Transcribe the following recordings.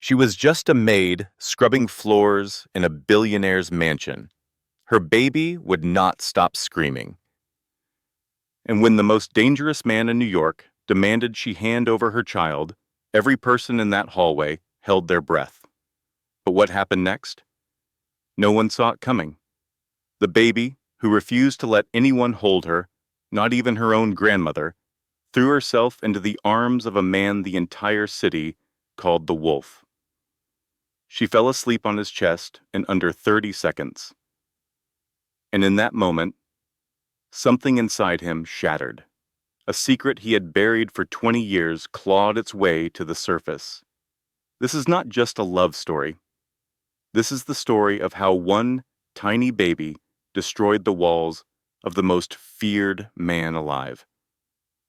She was just a maid scrubbing floors in a billionaire's mansion. Her baby would not stop screaming. And when the most dangerous man in New York demanded she hand over her child, every person in that hallway held their breath. But what happened next? No one saw it coming. The baby, who refused to let anyone hold her, not even her own grandmother, threw herself into the arms of a man the entire city called the Wolf. She fell asleep on his chest in under 30 seconds. And in that moment, something inside him shattered. A secret he had buried for 20 years clawed its way to the surface. This is not just a love story. This is the story of how one tiny baby destroyed the walls of the most feared man alive.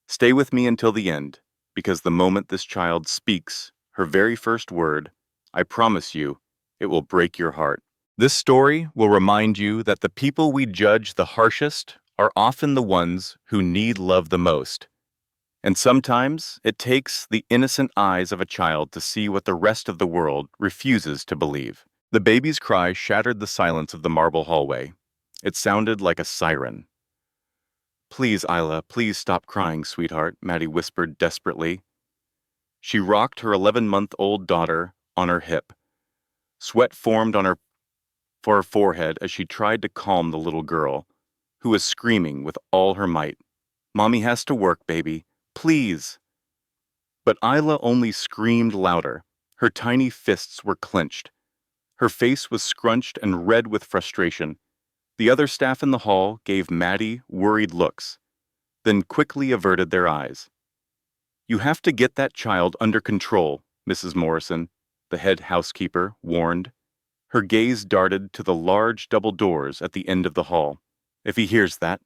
Stay with me until the end, because the moment this child speaks her very first word, I promise you, it will break your heart. This story will remind you that the people we judge the harshest are often the ones who need love the most. And sometimes it takes the innocent eyes of a child to see what the rest of the world refuses to believe. The baby's cry shattered the silence of the marble hallway. It sounded like a siren. "Please, Isla, please stop crying, sweetheart," Maddie whispered desperately. She rocked her 11-month-old daughter on her hip. Sweat formed on her forehead as she tried to calm the little girl, who was screaming with all her might. "Mommy has to work, baby. Please." But Isla only screamed louder. Her tiny fists were clenched. Her face was scrunched and red with frustration. The other staff in the hall gave Maddie worried looks, then quickly averted their eyes. "You have to get that child under control," Mrs. Morrison, the head housekeeper, warned. Her gaze darted to the large double doors at the end of the hall. "If he hears that."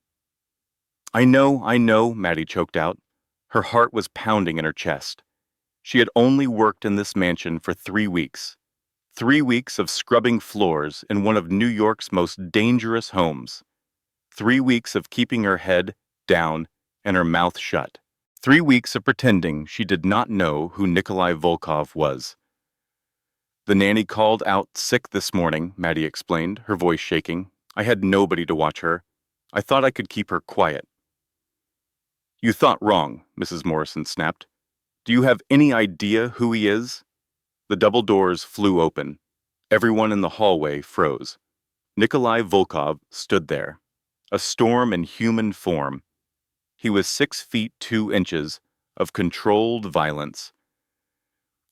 I know," Maddie choked out. Her heart was pounding in her chest. She had only worked in this mansion for 3 weeks. 3 weeks of scrubbing floors in one of New York's most dangerous homes. 3 weeks of keeping her head down and her mouth shut. 3 weeks of pretending she did not know who Nikolai Volkov was. "The nanny called out sick this morning," Maddie explained, her voice shaking. "I had nobody to watch her. I thought I could keep her quiet." "You thought wrong," Mrs. Morrison snapped. "Do you have any idea who he is?" The double doors flew open. Everyone in the hallway froze. Nikolai Volkov stood there, a storm in human form. He was 6 feet 2 inches of controlled violence,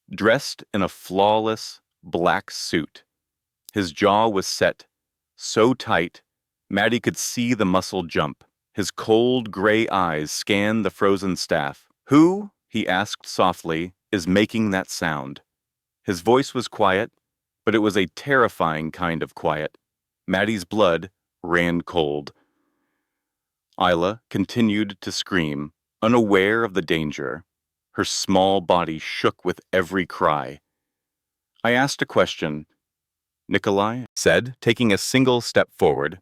dressed in a flawless black suit. His jaw was set, so tight, Maddie could see the muscle jump. His cold gray eyes scanned the frozen staff. "Who," he asked softly, "is making that sound?" His voice was quiet, but it was a terrifying kind of quiet. Maddie's blood ran cold. Isla continued to scream, unaware of the danger. Her small body shook with every cry. I asked a question. Nikolai said, taking a single step forward.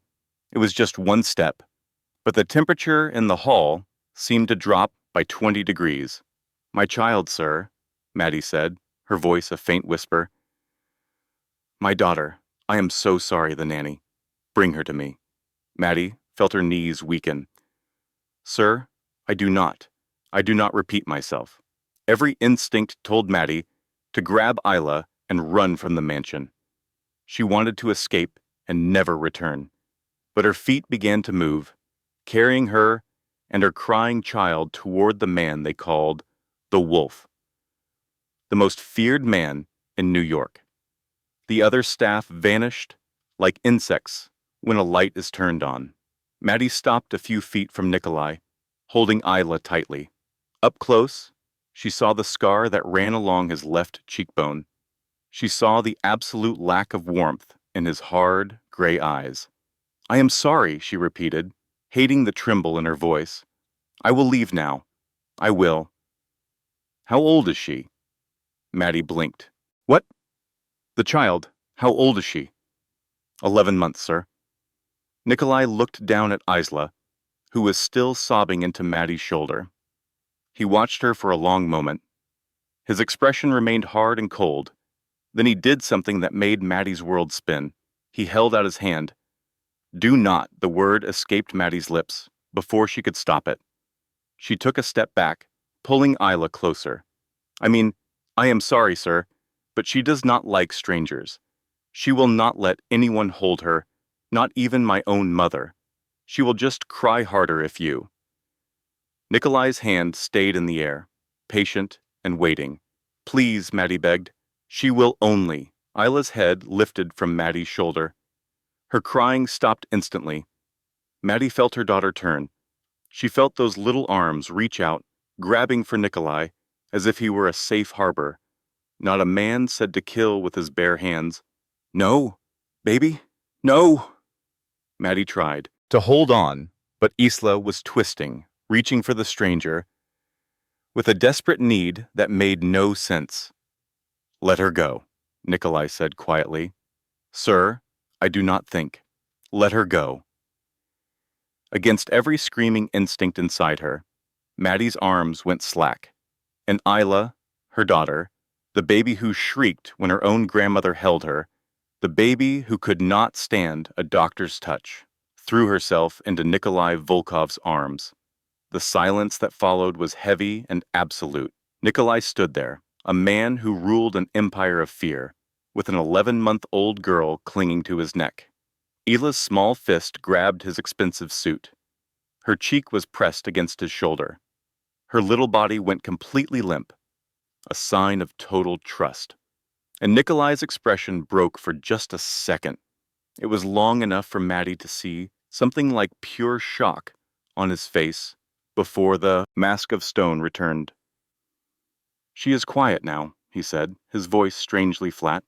It was just one step, but the temperature in the hall seemed to drop by 20 degrees. "My child, sir," Maddie said, her voice a faint whisper. "My daughter. I am so sorry, the nanny. Bring her to me." Maddie felt her knees weaken. "Sir, I do not repeat myself." Every instinct told Maddie to grab Isla and run from the mansion. She wanted to escape and never return. But her feet began to move, carrying her and her crying child toward the man they called the Wolf, the most feared man in New York. The other staff vanished like insects when a light is turned on. Maddie stopped a few feet from Nikolai, holding Isla tightly. Up close, she saw the scar that ran along his left cheekbone. She saw the absolute lack of warmth in his hard, gray eyes. "I am sorry," she repeated, hating the tremble in her voice. "I will leave now. I will." "How old is she?" Maddie blinked. "What?" "The child. How old is she?" 11 months, sir." Nikolai looked down at Isla, who was still sobbing into Maddie's shoulder. He watched her for a long moment. His expression remained hard and cold, Then he did something that made Maddie's world spin. He held out his hand. "Do not," the word escaped Maddie's lips, before she could stop it. She took a step back, pulling Isla closer. "I mean, I am sorry, sir, but she does not like strangers. She will not let anyone hold her, not even my own mother. She will just cry harder if you." Nikolai's hand stayed in the air, patient and waiting. "Please," Maddie begged. "She will only." Isla's head lifted from Maddie's shoulder. Her crying stopped instantly. Maddie felt her daughter turn. She felt those little arms reach out, grabbing for Nikolai, as if he were a safe harbor. Not a man said to kill with his bare hands. "No, baby, no." Maddie tried to hold on, but Isla was twisting, reaching for the stranger, with a desperate need that made no sense. "Let her go," Nikolai said quietly. "Sir, I do not think. Let her go." Against every screaming instinct inside her, Maddie's arms went slack, and Isla, her daughter, the baby who shrieked when her own grandmother held her, the baby who could not stand a doctor's touch, threw herself into Nikolai Volkov's arms. The silence that followed was heavy and absolute. Nikolai stood there, a man who ruled an empire of fear, with an 11-month-old girl clinging to his neck. Isla's small fist grabbed his expensive suit. Her cheek was pressed against his shoulder. Her little body went completely limp, a sign of total trust. And Nikolai's expression broke for just a second. It was long enough for Maddie to see something like pure shock on his face before the mask of stone returned. "She is quiet now," he said, his voice strangely flat.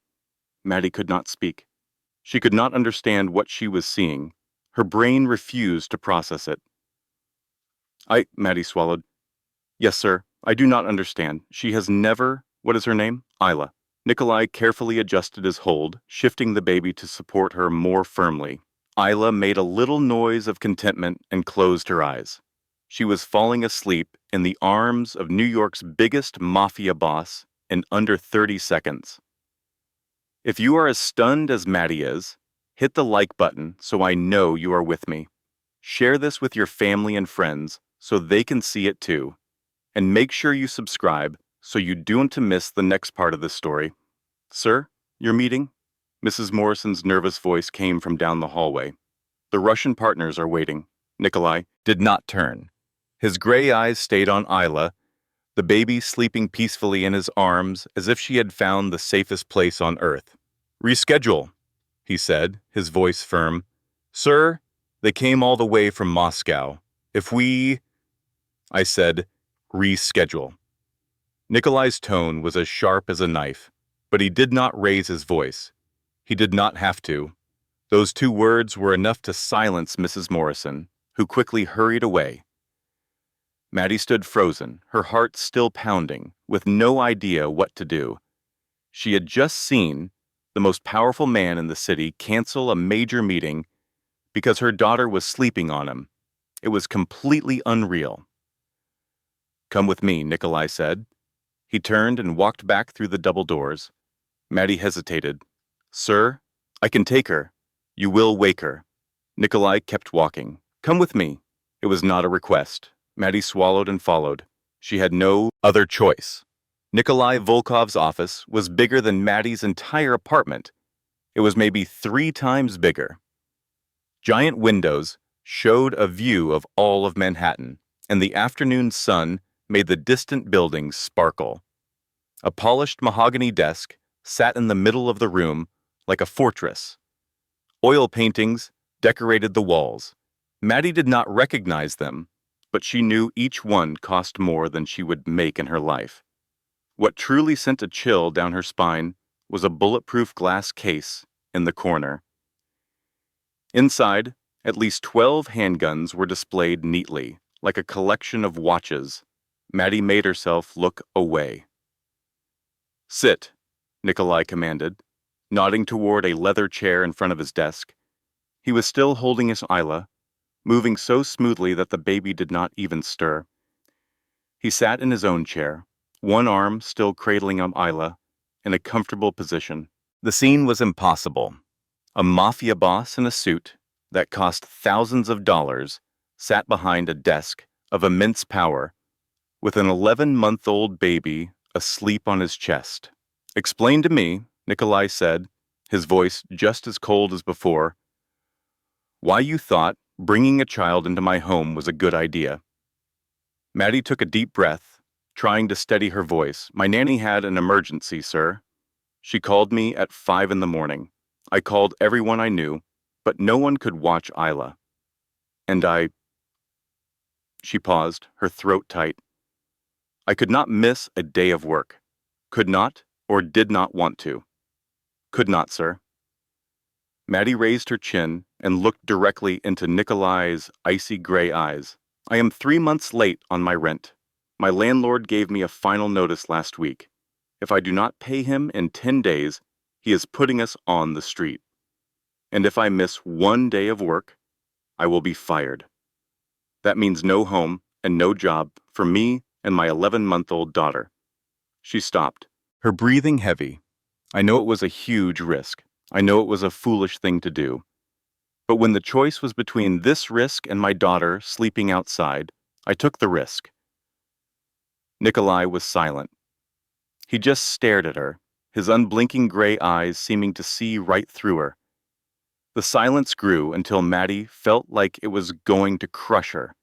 Maddie could not speak. She could not understand what she was seeing. Her brain refused to process it. Maddie swallowed. "Yes, sir, I do not understand. She has never—" "What is her name?" "Isla." Nikolai carefully adjusted his hold, shifting the baby to support her more firmly. Isla made a little noise of contentment and closed her eyes. She was falling asleep in the arms of New York's biggest mafia boss in under 30 seconds. If you are as stunned as Maddie is, hit the like button so I know you are with me. Share this with your family and friends so they can see it too. And make sure you subscribe so you don't miss the next part of this story. "Sir, your meeting?" Mrs. Morrison's nervous voice came from down the hallway. "The Russian partners are waiting." Nikolai did not turn. His gray eyes stayed on Isla, the baby sleeping peacefully in his arms as if she had found the safest place on earth. "Reschedule," he said, his voice firm. "Sir, they came all the way from Moscow. I said, reschedule." Nikolai's tone was as sharp as a knife, but he did not raise his voice. He did not have to. Those 2 words were enough to silence Mrs. Morrison, who quickly hurried away. Maddie stood frozen, her heart still pounding, with no idea what to do. She had just seen the most powerful man in the city cancel a major meeting because her daughter was sleeping on him. It was completely unreal. "Come with me," Nikolai said. He turned and walked back through the double doors. Maddie hesitated. "Sir, I can take her. You will wake her." Nikolai kept walking. "Come with me." It was not a request. Maddie swallowed and followed. She had no other choice. Nikolai Volkov's office was bigger than Maddie's entire apartment. It was maybe 3 times bigger. Giant windows showed a view of all of Manhattan, and the afternoon sun made the distant buildings sparkle. A polished mahogany desk sat in the middle of the room like a fortress. Oil paintings decorated the walls. Maddie did not recognize them, but she knew each one cost more than she would make in her life. What truly sent a chill down her spine was a bulletproof glass case in the corner. Inside, at least 12 handguns were displayed neatly, like a collection of watches. Maddie made herself look away. "Sit," Nikolai commanded, nodding toward a leather chair in front of his desk. He was still holding his Isla, moving so smoothly that the baby did not even stir. He sat in his own chair, one arm still cradling Isla, in a comfortable position. The scene was impossible. A mafia boss in a suit that cost thousands of dollars sat behind a desk of immense power with an 11-month-old baby asleep on his chest. "Explain to me," Nikolai said, his voice just as cold as before, "why you thought bringing a child into my home was a good idea." Maddie took a deep breath, trying to steady her voice. "My nanny had an emergency, sir. She called me at 5 in the morning. I called everyone I knew, but no one could watch Isla. And I—" She paused, her throat tight. "I could not miss a day of work. Could not, or did not want to. Could not, sir." Maddie raised her chin and looked directly into Nikolai's icy gray eyes. "I am 3 months late on my rent. My landlord gave me a final notice last week. If I do not pay him in 10 days, he is putting us on the street. And if I miss 1 day of work, I will be fired. That means no home and no job for me and my 11-month-old daughter." She stopped, her breathing heavy. "I know it was a huge risk. I know it was a foolish thing to do. But when the choice was between this risk and my daughter sleeping outside, I took the risk." Nikolai was silent. He just stared at her, his unblinking gray eyes seeming to see right through her. The silence grew until Maddie felt like it was going to crush her.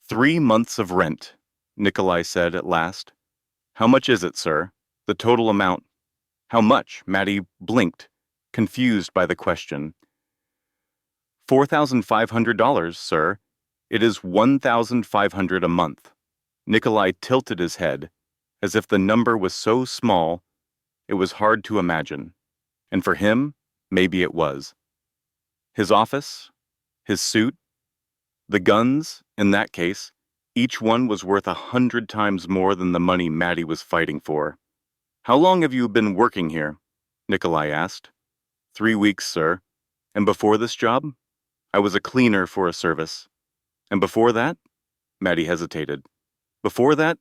3 months of rent," Nikolai said at last. "How much is it, sir? The total amount." "How much?" Maddie blinked, confused by the question. $4,500, sir. It is $1,500 a month." Nikolai tilted his head, as if the number was so small it was hard to imagine. And for him, maybe it was. His office, his suit, the guns, in that case, each one was worth 100 times more than the money Maddie was fighting for. "How long have you been working here?" Nikolai asked. 3 weeks, sir. And before this job, I was a cleaner for a service. And before that?" Maddie hesitated. "Before that,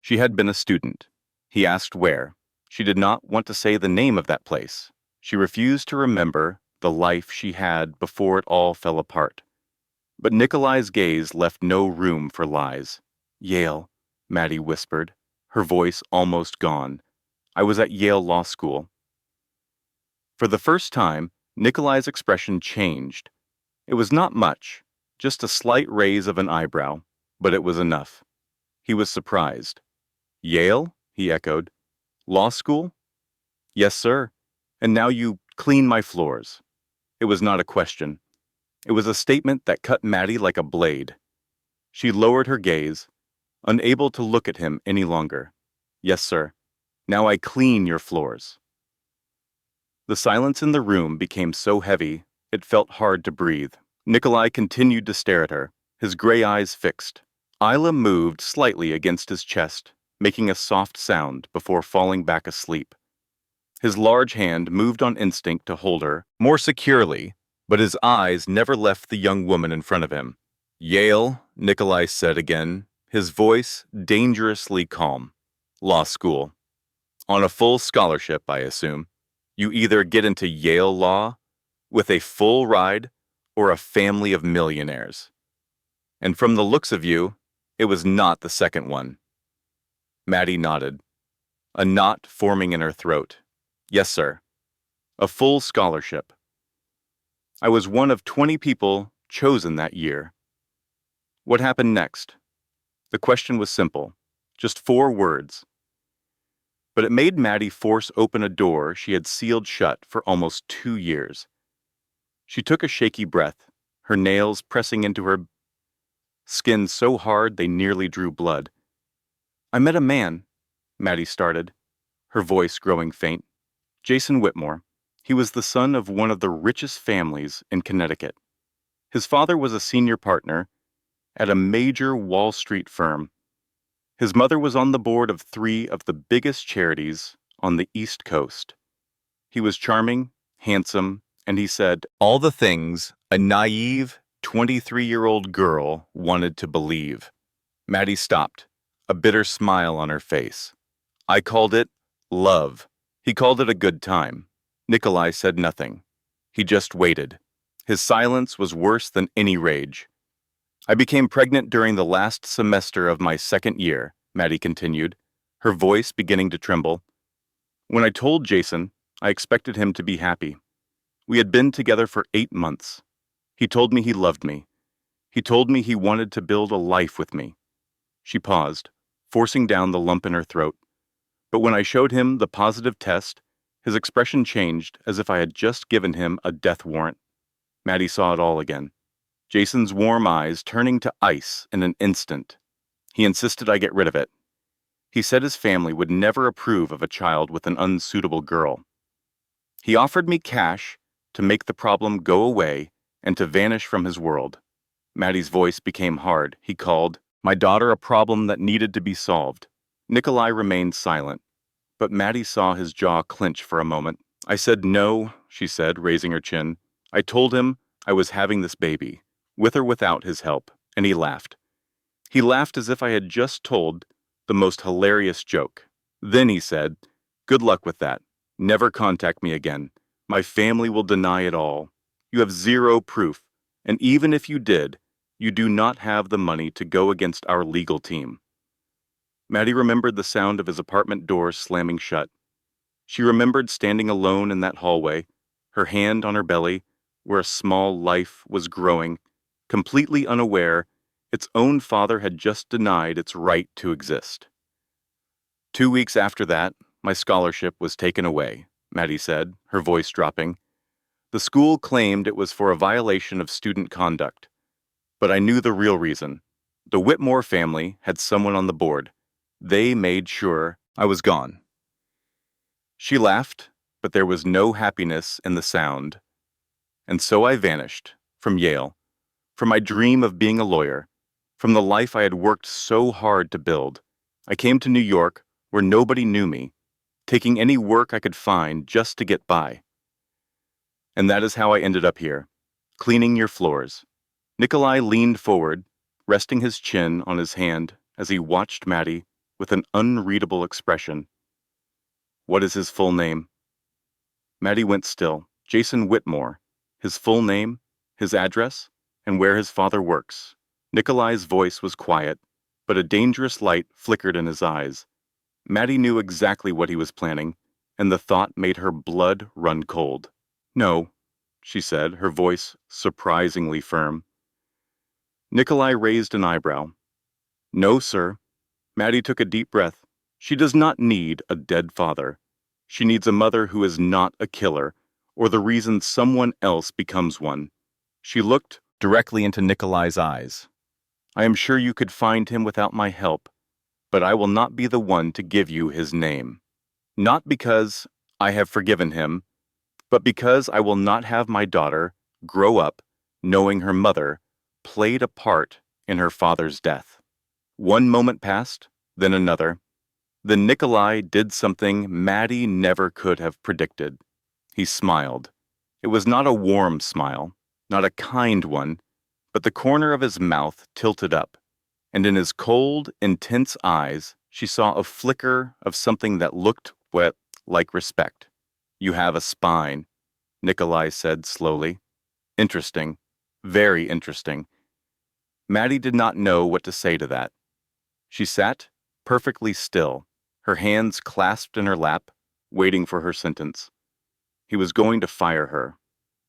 She had been a student. He asked where. She did not want to say the name of that place. She refused to remember the life she had before it all fell apart. But Nikolai's gaze left no room for lies. "Yale," Maddie whispered, her voice almost gone. "I was at Yale Law School." For the first time, Nikolai's expression changed. It was not much, just a slight raise of an eyebrow, but it was enough. He was surprised. "Yale?" he echoed. "Law school?" "Yes, sir. And now you clean my floors." It was not a question. It was a statement that cut Maddie like a blade. She lowered her gaze, unable to look at him any longer. "Yes, sir. Now I clean your floors." The silence in the room became so heavy, it felt hard to breathe. Nikolai continued to stare at her, his gray eyes fixed. Isla moved slightly against his chest, making a soft sound before falling back asleep. His large hand moved on instinct to hold her more securely, but his eyes never left the young woman in front of him. "Yale," Nikolai said again, his voice dangerously calm. "Law school. On a full scholarship, I assume. You either get into Yale Law with a full ride or a family of millionaires. And from the looks of you, it was not the second one." Maddie nodded, a knot forming in her throat. "Yes, sir. A full scholarship. I was one of 20 people chosen that year." What happened next? The question was simple, just 4 words. But it made Maddie force open a door she had sealed shut for almost 2 years. She took a shaky breath, her nails pressing into her skin so hard they nearly drew blood. "I met a man," Maddie started, her voice growing faint. "Jason Whitmore. He was the son of one of the richest families in Connecticut. His father was a senior partner at a major Wall Street firm. His mother was on the board of 3 of the biggest charities on the East Coast. He was charming, handsome, and he said all the things a naive 23-year-old girl wanted to believe." Maddie stopped, a bitter smile on her face. "I called it Love. He called it a good time. Nikolai said nothing. He just waited. His silence was worse than any rage. I became pregnant during the last semester of my second year, Maddie continued, her voice beginning to tremble. When I told Jason, I expected him to be happy. We had been together for 8 months. He told me he loved me. He told me he wanted to build a life with me. She paused, forcing down the lump in her throat. But when I showed him the positive test, his expression changed as if I had just given him a death warrant. Maddie saw it all again. Jason's warm eyes turning to ice in an instant. He insisted I get rid of it. He said his family would never approve of a child with an unsuitable girl. He offered me cash to make the problem go away and to vanish from his world. Maddie's voice became hard. He called my daughter a problem that needed to be solved. Nikolai remained silent, but Maddie saw his jaw clench for a moment. I said no, she said, raising her chin. I told him I was having this baby, with or without his help, and he laughed. He laughed as if I had just told the most hilarious joke. Then he said, "Good luck with that. Never contact me again. My family will deny it all. You have zero proof, and even if you did, you do not have the money to go against our legal team." Maddie remembered the sound of his apartment door slamming shut. She remembered standing alone in that hallway, her hand on her belly, where a small life was growing, completely unaware its own father had just denied its right to exist. 2 weeks after that, my scholarship was taken away, Maddie said, her voice dropping. The school claimed it was for a violation of student conduct. But I knew the real reason. The Whitmore family had someone on the board. They made sure I was gone. She laughed, but there was no happiness in the sound. And so I vanished, from Yale, from my dream of being a lawyer, from the life I had worked so hard to build. I came to New York, where nobody knew me, taking any work I could find just to get by. And that is how I ended up here, cleaning your floors. Nikolai leaned forward, resting his chin on his hand as he watched Maddie with an unreadable expression. What is his full name? Maddie went still. Jason Whitmore. His full name, his address, and where his father works. Nikolai's voice was quiet, but a dangerous light flickered in his eyes. Maddie knew exactly what he was planning, and the thought made her blood run cold. No, she said, her voice surprisingly firm. Nikolai raised an eyebrow. No, sir. Maddie took a deep breath. She does not need a dead father. She needs a mother who is not a killer, or the reason someone else becomes one. She looked directly into Nikolai's eyes. I am sure you could find him without my help, but I will not be the one to give you his name. Not because I have forgiven him, but because I will not have my daughter grow up knowing her mother played a part in her father's death. One moment passed, then another. Then Nikolai did something Maddie never could have predicted. He smiled. It was not a warm smile, not a kind one, but the corner of his mouth tilted up, and in his cold, intense eyes she saw a flicker of something that looked like respect. You have a spine, Nikolai said slowly. Interesting. Very interesting. Maddie did not know what to say to that. She sat perfectly still, her hands clasped in her lap, waiting for her sentence. He was going to fire her.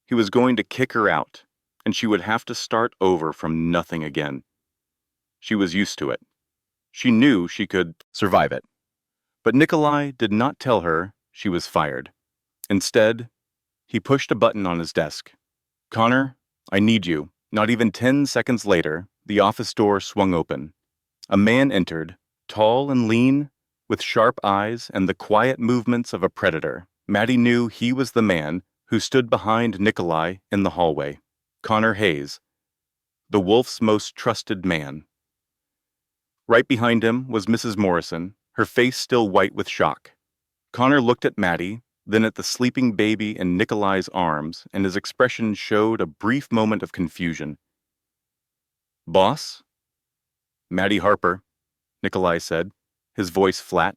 He was going to kick her out, and she would have to start over from nothing again. She was used to it. She knew she could survive it. But Nikolai did not tell her she was fired. Instead, he pushed a button on his desk. Connor, I need you. Not even 10 seconds later, the office door swung open. A man entered, tall and lean, with sharp eyes and the quiet movements of a predator. Maddie knew he was the man who stood behind Nikolai in the hallway. Connor Hayes, the Wolf's most trusted man. Right behind him was Mrs. Morrison, her face still white with shock. Connor looked at Maddie, then at the sleeping baby in Nikolai's arms, and his expression showed a brief moment of confusion. Boss? Maddie Harper, Nikolai said, his voice flat,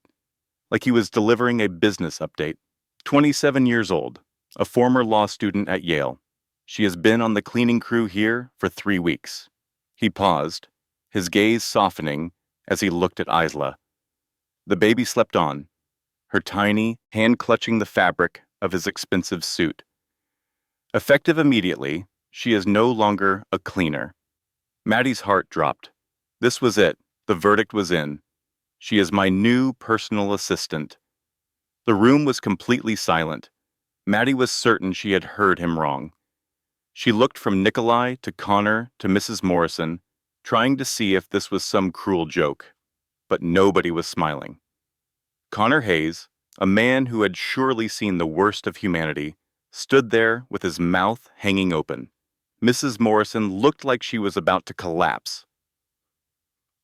like he was delivering a business update. 27 years old, a former law student at Yale. She has been on the cleaning crew here for 3 weeks. He paused, his gaze softening as he looked at Isla. The baby slept on, her tiny hand clutching the fabric of his expensive suit. Effective immediately, she is no longer a cleaner. Maddie's heart dropped. This was it. The verdict was in. She is my new personal assistant. The room was completely silent. Maddie was certain she had heard him wrong. She looked from Nikolai to Connor to Mrs. Morrison, trying to see if this was some cruel joke. But nobody was smiling. Connor Hayes, a man who had surely seen the worst of humanity, stood there with his mouth hanging open. Mrs. Morrison looked like she was about to collapse.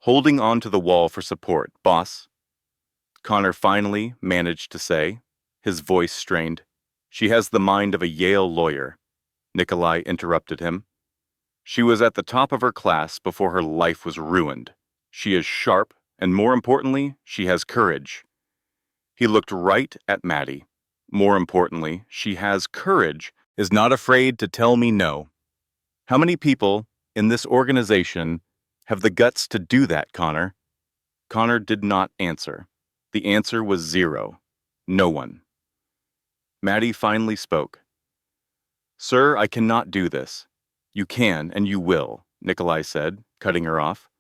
Holding on to the wall for support, boss, Connor finally managed to say, his voice strained. She has the mind of a Yale lawyer. Nikolai interrupted him. She was at the top of her class before her life was ruined. She is sharp, and more importantly, she has courage. He looked right at Maddie. More importantly, she has courage, is not afraid to tell me no. How many people in this organization have the guts to do that, Connor? Connor did not answer. The answer was 0. No one. Maddie finally spoke. Sir, I cannot do this. You can and you will, Nikolai said, cutting her off.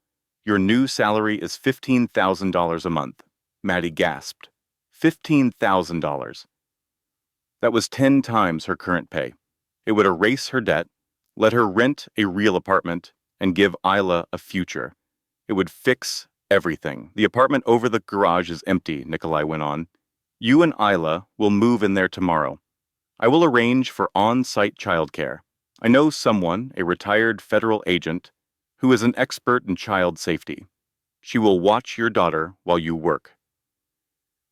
Your new salary is $15,000 a month. Maddie gasped. $15,000. That was 10 times her current pay. It would erase her debt, let her rent a real apartment, and give Isla a future. It would fix everything. The apartment over the garage is empty, Nikolai went on. You and Isla will move in there tomorrow. I will arrange for on-site childcare. I know someone, a retired federal agent, who is an expert in child safety. She will watch your daughter while you work.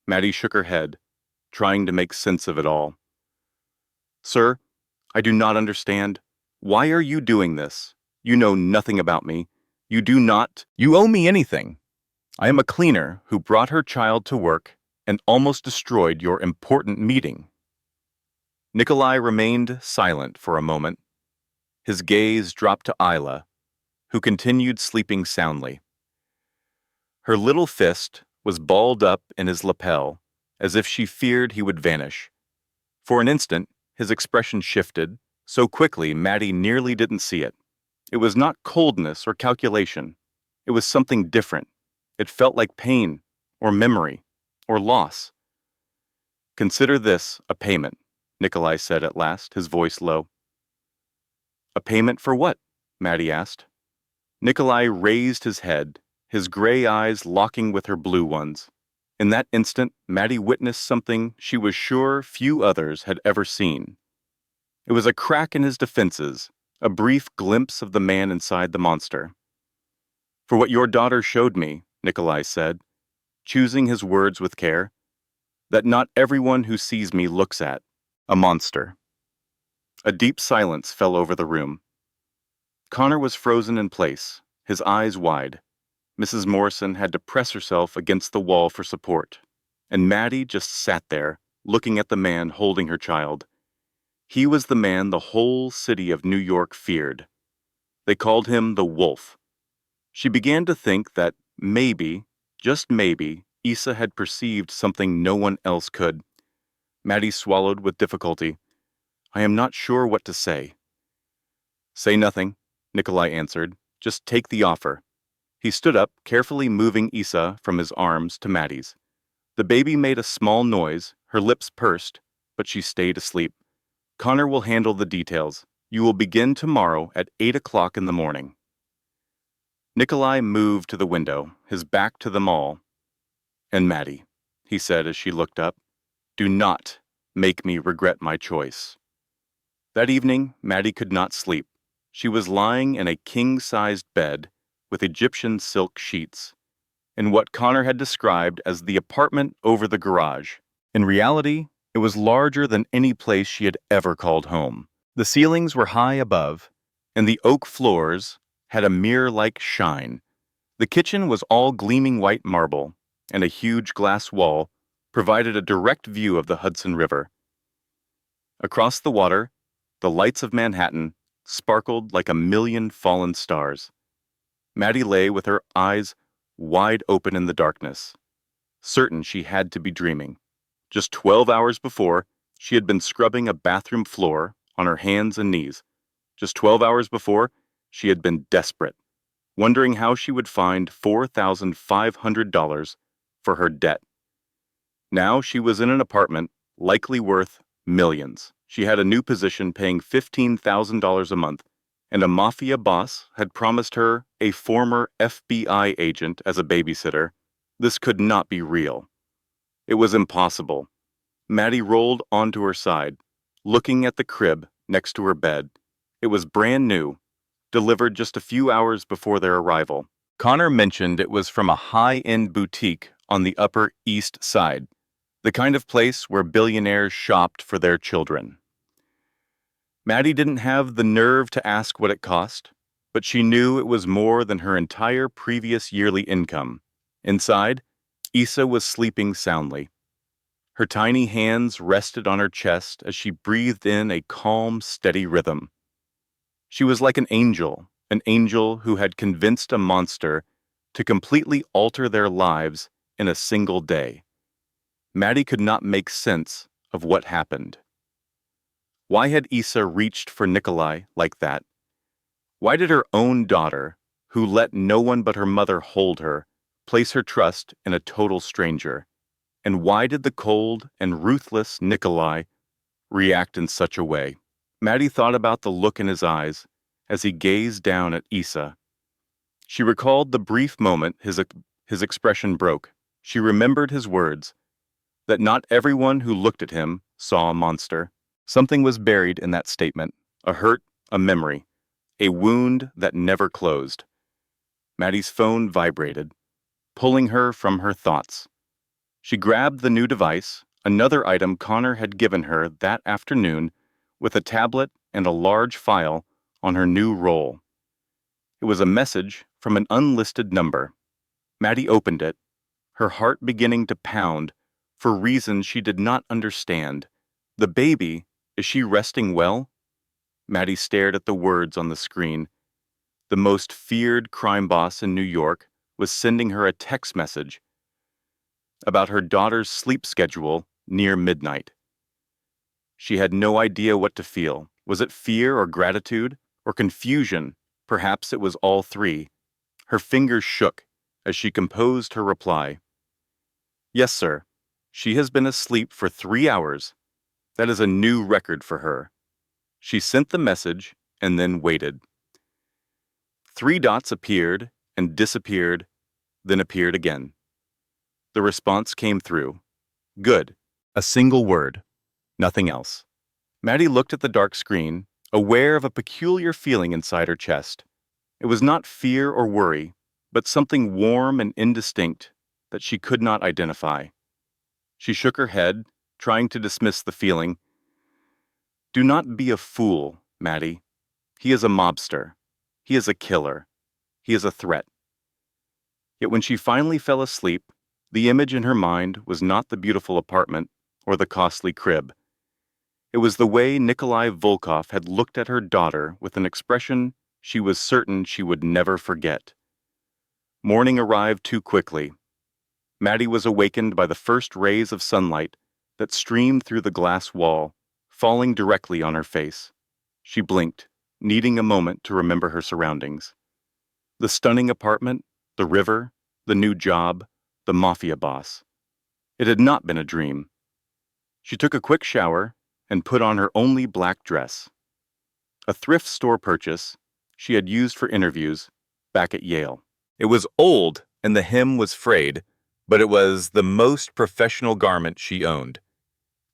Maddie shook her head, trying to make sense of it all. Sir, I do not understand. Why are you doing this? You know nothing about me. You do not. You owe me anything. I am a cleaner who brought her child to work and almost destroyed your important meeting. Nikolai remained silent for a moment. His gaze dropped to Isla, who continued sleeping soundly. Her little fist was balled up in his lapel, as if she feared he would vanish. For an instant, his expression shifted, so quickly Maddie nearly didn't see it. It was not coldness or calculation. It was something different. It felt like pain, or memory, or loss. Consider this a payment, Nikolai said at last, his voice low. A payment for what? Maddie asked. Nikolai raised his head, his gray eyes locking with her blue ones. In that instant, Maddie witnessed something she was sure few others had ever seen. It was a crack in his defenses, a brief glimpse of the man inside the monster. For what your daughter showed me, Nikolai said, choosing his words with care, that not everyone who sees me looks at a monster. A deep silence fell over the room. Connor was frozen in place, his eyes wide. Mrs. Morrison had to press herself against the wall for support, and Maddie just sat there, looking at the man holding her child. He was the man the whole city of New York feared. They called him the Wolf. She began to think that maybe, just maybe, Isa had perceived something no one else could. Maddie swallowed with difficulty. I am not sure what to say. Say nothing, Nikolai answered. Just take the offer. He stood up, carefully moving Isa from his arms to Maddie's. The baby made a small noise, her lips pursed, but she stayed asleep. Connor will handle the details. You will begin tomorrow at 8 o'clock in the morning. Nikolai moved to the window, his back to them all. And Maddie, he said as she looked up, do not make me regret my choice. That evening, Maddie could not sleep. She was lying in a king-sized bed with Egyptian silk sheets, in what Connor had described as the apartment over the garage. In reality, it was larger than any place she had ever called home. The ceilings were high above, and the oak floors had a mirror-like shine. The kitchen was all gleaming white marble, and a huge glass wall provided a direct view of the Hudson River. Across the water, the lights of Manhattan sparkled like a million fallen stars. Maddie lay with her eyes wide open in the darkness, certain she had to be dreaming. Just 12 hours before, she had been scrubbing a bathroom floor on her hands and knees. Just 12 hours before, she had been desperate, wondering how she would find $4,500 for her debt. Now she was in an apartment likely worth millions. She had a new position paying $15,000 a month, and a mafia boss had promised her a former FBI agent as a babysitter. This could not be real. It was impossible. Maddie rolled onto her side, looking at the crib next to her bed. It was brand new, delivered just a few hours before their arrival. Connor mentioned it was from a high-end boutique on the Upper East Side, the kind of place where billionaires shopped for their children. Maddie didn't have the nerve to ask what it cost, but she knew it was more than her entire previous yearly income. Inside, Issa was sleeping soundly. Her tiny hands rested on her chest as she breathed in a calm, steady rhythm. She was like an angel who had convinced a monster to completely alter their lives in a single day. Maddie could not make sense of what happened. Why had Issa reached for Nikolai like that? Why did her own daughter, who let no one but her mother hold her, place her trust in a total stranger? And why did the cold and ruthless Nikolai react in such a way? Maddie thought about the look in his eyes as he gazed down at Issa. She recalled the brief moment his expression broke. She remembered his words, that not everyone who looked at him saw a monster. Something was buried in that statement, a hurt, a memory, a wound that never closed. Maddie's phone vibrated, pulling her from her thoughts. She grabbed the new device, another item Connor had given her that afternoon, with a tablet and a large file on her new roll. It was a message from an unlisted number. Maddie opened it, her heart beginning to pound for reasons she did not understand. The baby, is she resting well? Maddie stared at the words on the screen. The most feared crime boss in New York was sending her a text message about her daughter's sleep schedule near midnight. She had no idea what to feel. Was it fear or gratitude or confusion? Perhaps it was all three. Her fingers shook as she composed her reply. Yes, sir. She has been asleep for 3 hours. That is a new record for her. She sent the message and then waited. 3 dots appeared and disappeared, then appeared again. The response came through. Good. A single word. Nothing else. Maddie looked at the dark screen, aware of a peculiar feeling inside her chest. It was not fear or worry, but something warm and indistinct that she could not identify. She shook her head, trying to dismiss the feeling. Do not be a fool, Maddie. He is a mobster. He is a killer. He is a threat. Yet when she finally fell asleep, the image in her mind was not the beautiful apartment or the costly crib. It was the way Nikolai Volkov had looked at her daughter with an expression she was certain she would never forget. Morning arrived too quickly. Maddie was awakened by the first rays of sunlight that streamed through the glass wall, falling directly on her face. She blinked, needing a moment to remember her surroundings. The stunning apartment, the river, the new job, the mafia boss. It had not been a dream. She took a quick shower and put on her only black dress. A thrift store purchase she had used for interviews back at Yale. It was old and the hem was frayed, but it was the most professional garment she owned.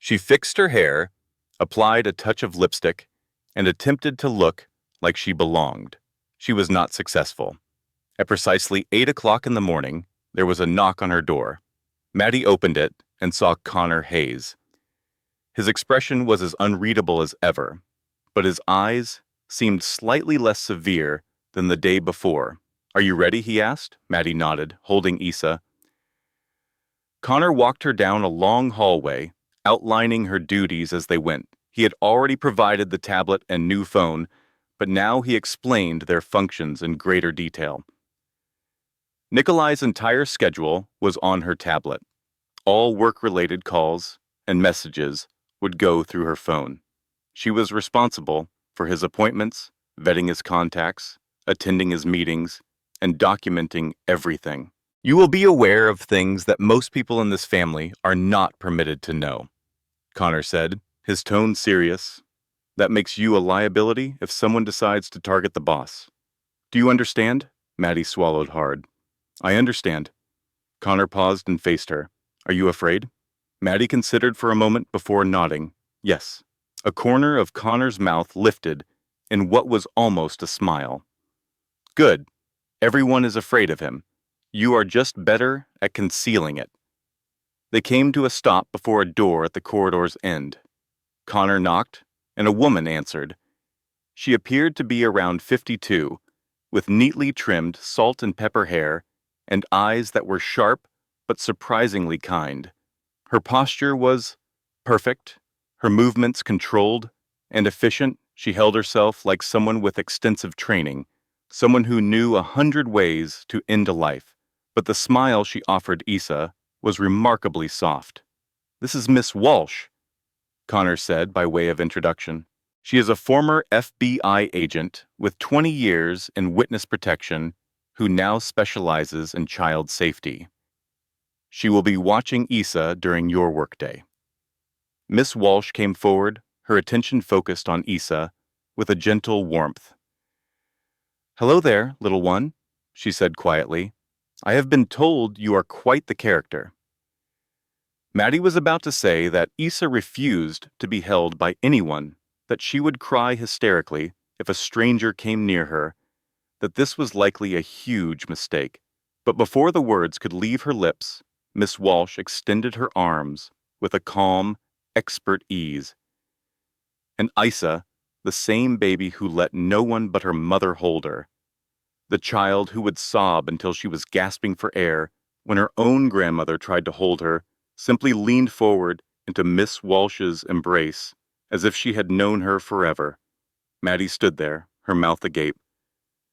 She fixed her hair, applied a touch of lipstick, and attempted to look like she belonged. She was not successful. At precisely 8 o'clock in the morning, there was a knock on her door. Maddie opened it and saw Connor Hayes. His expression was as unreadable as ever, but his eyes seemed slightly less severe than the day before. Are you ready? He asked. Maddie nodded, holding Issa. Connor walked her down a long hallway, outlining her duties as they went. He had already provided the tablet and new phone, but now he explained their functions in greater detail. Nikolai's entire schedule was on her tablet. All work-related calls and messages would go through her phone. She was responsible for his appointments, vetting his contacts, attending his meetings, and documenting everything. You will be aware of things that most people in this family are not permitted to know, Connor said, his tone serious. That makes you a liability if someone decides to target the boss. Do you understand? Maddie swallowed hard. I understand. Connor paused and faced her. Are you afraid? Maddie considered for a moment before nodding. Yes. A corner of Connor's mouth lifted in what was almost a smile. Good. Everyone is afraid of him. You are just better at concealing it. They came to a stop before a door at the corridor's end. Connor knocked, and a woman answered. She appeared to be around 52, with neatly trimmed salt and pepper hair and eyes that were sharp but surprisingly kind. Her posture was perfect, her movements controlled and efficient. She held herself like someone with extensive training, someone who knew 100 ways to end a life. But the smile she offered Issa was remarkably soft. This is Miss Walsh, Connor said by way of introduction. She is a former FBI agent with 20 years in witness protection who now specializes in child safety. She will be watching Issa during your workday. Miss Walsh came forward, her attention focused on Issa, with a gentle warmth. Hello there, little one, she said quietly. I have been told you are quite the character. Maddie was about to say that Issa refused to be held by anyone, that she would cry hysterically if a stranger came near her, that this was likely a huge mistake. But before the words could leave her lips, Miss Walsh extended her arms with a calm, expert ease. And Issa, the same baby who let no one but her mother hold her, the child who would sob until she was gasping for air when her own grandmother tried to hold her, simply leaned forward into Miss Walsh's embrace as if she had known her forever. Maddie stood there, her mouth agape,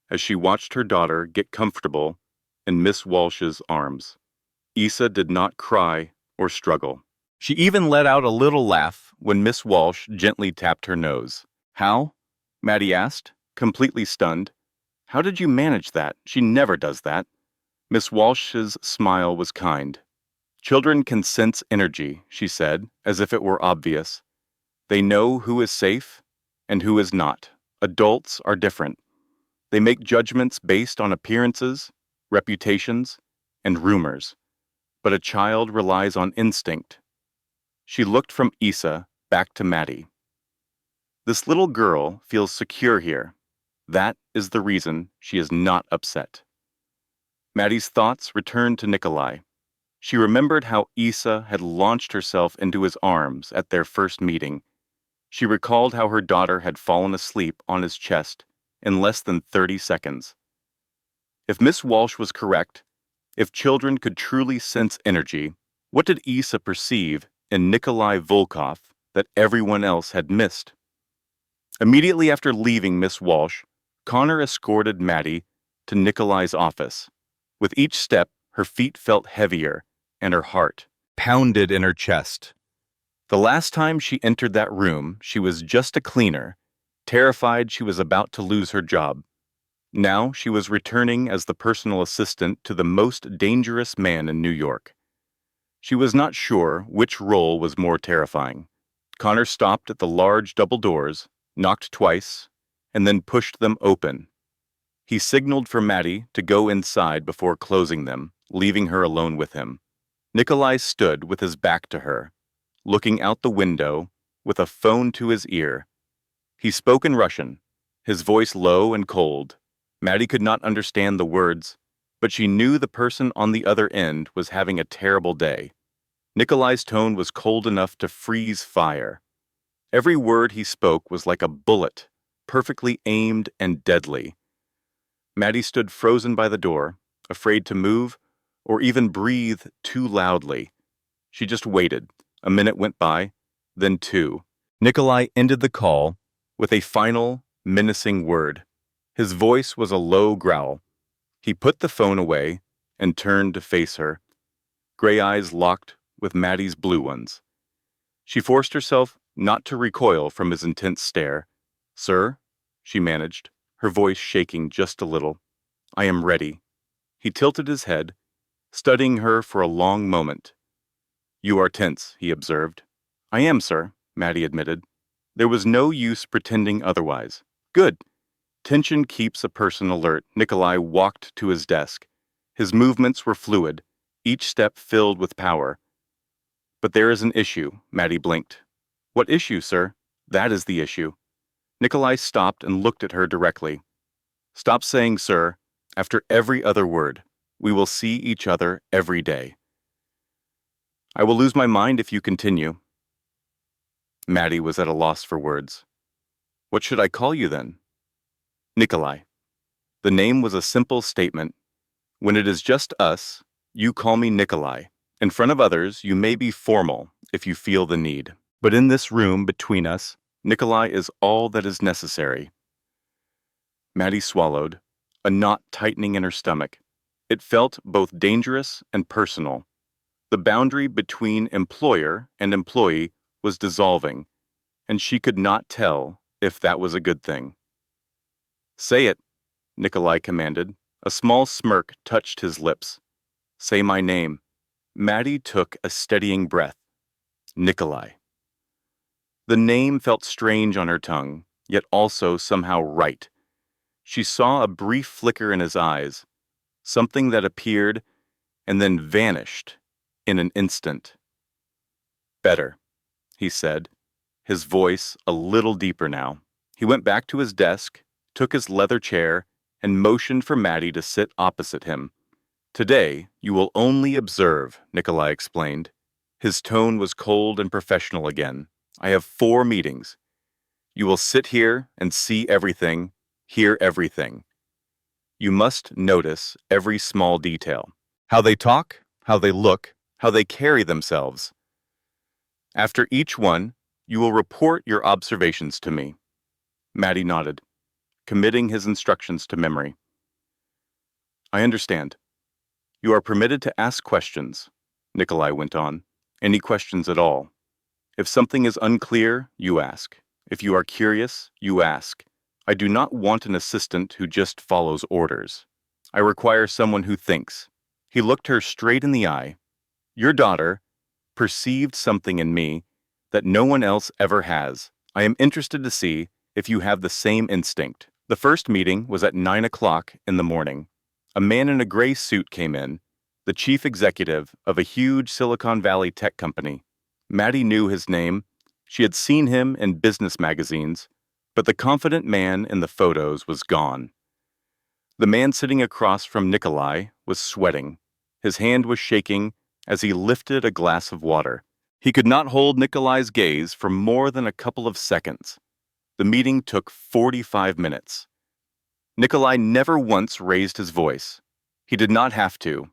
as she watched her daughter get comfortable in Miss Walsh's arms. Issa did not cry or struggle. She even let out a little laugh when Miss Walsh gently tapped her nose. How? Maddie asked, completely stunned. How did you manage that? She never does that. Miss Walsh's smile was kind. Children can sense energy, she said, as if it were obvious. They know who is safe and who is not. Adults are different. They make judgments based on appearances, reputations, and rumors. But a child relies on instinct. She looked from Issa back to Maddie. This little girl feels secure here. That is the reason she is not upset. Maddie's thoughts returned to Nikolai. She remembered how Issa had launched herself into his arms at their first meeting. She recalled how her daughter had fallen asleep on his chest in less than 30 seconds. If Miss Walsh was correct, if children could truly sense energy, what did Issa perceive in Nikolai Volkov that everyone else had missed? Immediately after leaving Miss Walsh, Connor escorted Maddie to Nikolai's office. With each step, her feet felt heavier and her heart pounded in her chest. The last time she entered that room, she was just a cleaner, terrified she was about to lose her job. Now she was returning as the personal assistant to the most dangerous man in New York. She was not sure which role was more terrifying. Connor stopped at the large double doors, knocked twice, and then pushed them open. He signaled for Maddie to go inside before closing them, leaving her alone with him. Nikolai stood with his back to her, looking out the window with a phone to his ear. He spoke in Russian, his voice low and cold. Maddie could not understand the words, but she knew the person on the other end was having a terrible day. Nikolai's tone was cold enough to freeze fire. Every word he spoke was like a bullet, perfectly aimed and deadly. Maddie stood frozen by the door, afraid to move or even breathe too loudly. She just waited. A minute went by, then two. Nikolai ended the call with a final, menacing word. His voice was a low growl. He put the phone away and turned to face her, gray eyes locked with Maddie's blue ones. She forced herself not to recoil from his intense stare. "Sir," she managed, her voice shaking just a little. "I am ready." He tilted his head, studying her for a long moment. "You are tense," he observed. "I am, sir," Maddie admitted. There was no use pretending otherwise. "Good." Tension keeps a person alert. Nikolai walked to his desk. His movements were fluid, each step filled with power. "But there is an issue," Maddie blinked. "What issue, sir?" "That is the issue." Nikolai stopped and looked at her directly. "Stop saying, sir, after every other word. We will see each other every day." "I will lose my mind if you continue." Maddie was at a loss for words. "What should I call you then?" "Nikolai." The name was a simple statement. When it is just us, you call me Nikolai. In front of others, you may be formal if you feel the need. But in this room between us, Nikolai is all that is necessary. Maddie swallowed, a knot tightening in her stomach. It felt both dangerous and personal. The boundary between employer and employee was dissolving, and she could not tell if that was a good thing. "Say it," Nikolai commanded. A small smirk touched his lips. "Say my name." Maddie took a steadying breath. "Nikolai." The name felt strange on her tongue, yet also somehow right. She saw a brief flicker in his eyes, something that appeared and then vanished in an instant. "Better," he said, his voice a little deeper now. He went back to his desk, took his leather chair, and motioned for Maddie to sit opposite him. "Today, you will only observe," Nikolai explained. His tone was cold and professional again. "I have 4 meetings. You will sit here and see everything, hear everything. You must notice every small detail. How they talk, how they look, how they carry themselves. After each one, you will report your observations to me." Maddie nodded, committing his instructions to memory. "I understand. You are permitted to ask questions," Nikolai went on. "Any questions at all. If something is unclear, you ask. If you are curious, you ask. I do not want an assistant who just follows orders. I require someone who thinks." He looked her straight in the eye. "Your daughter perceived something in me that no one else ever has. I am interested to see if you have the same instinct." The first meeting was at 9 o'clock in the morning. A man in a gray suit came in, the chief executive of a huge Silicon Valley tech company. Maddie knew his name. She had seen him in business magazines, but the confident man in the photos was gone. The man sitting across from Nikolai was sweating. His hand was shaking as he lifted a glass of water. He could not hold Nikolai's gaze for more than a couple of seconds. The meeting took 45 minutes. Nikolai never once raised his voice. He did not have to.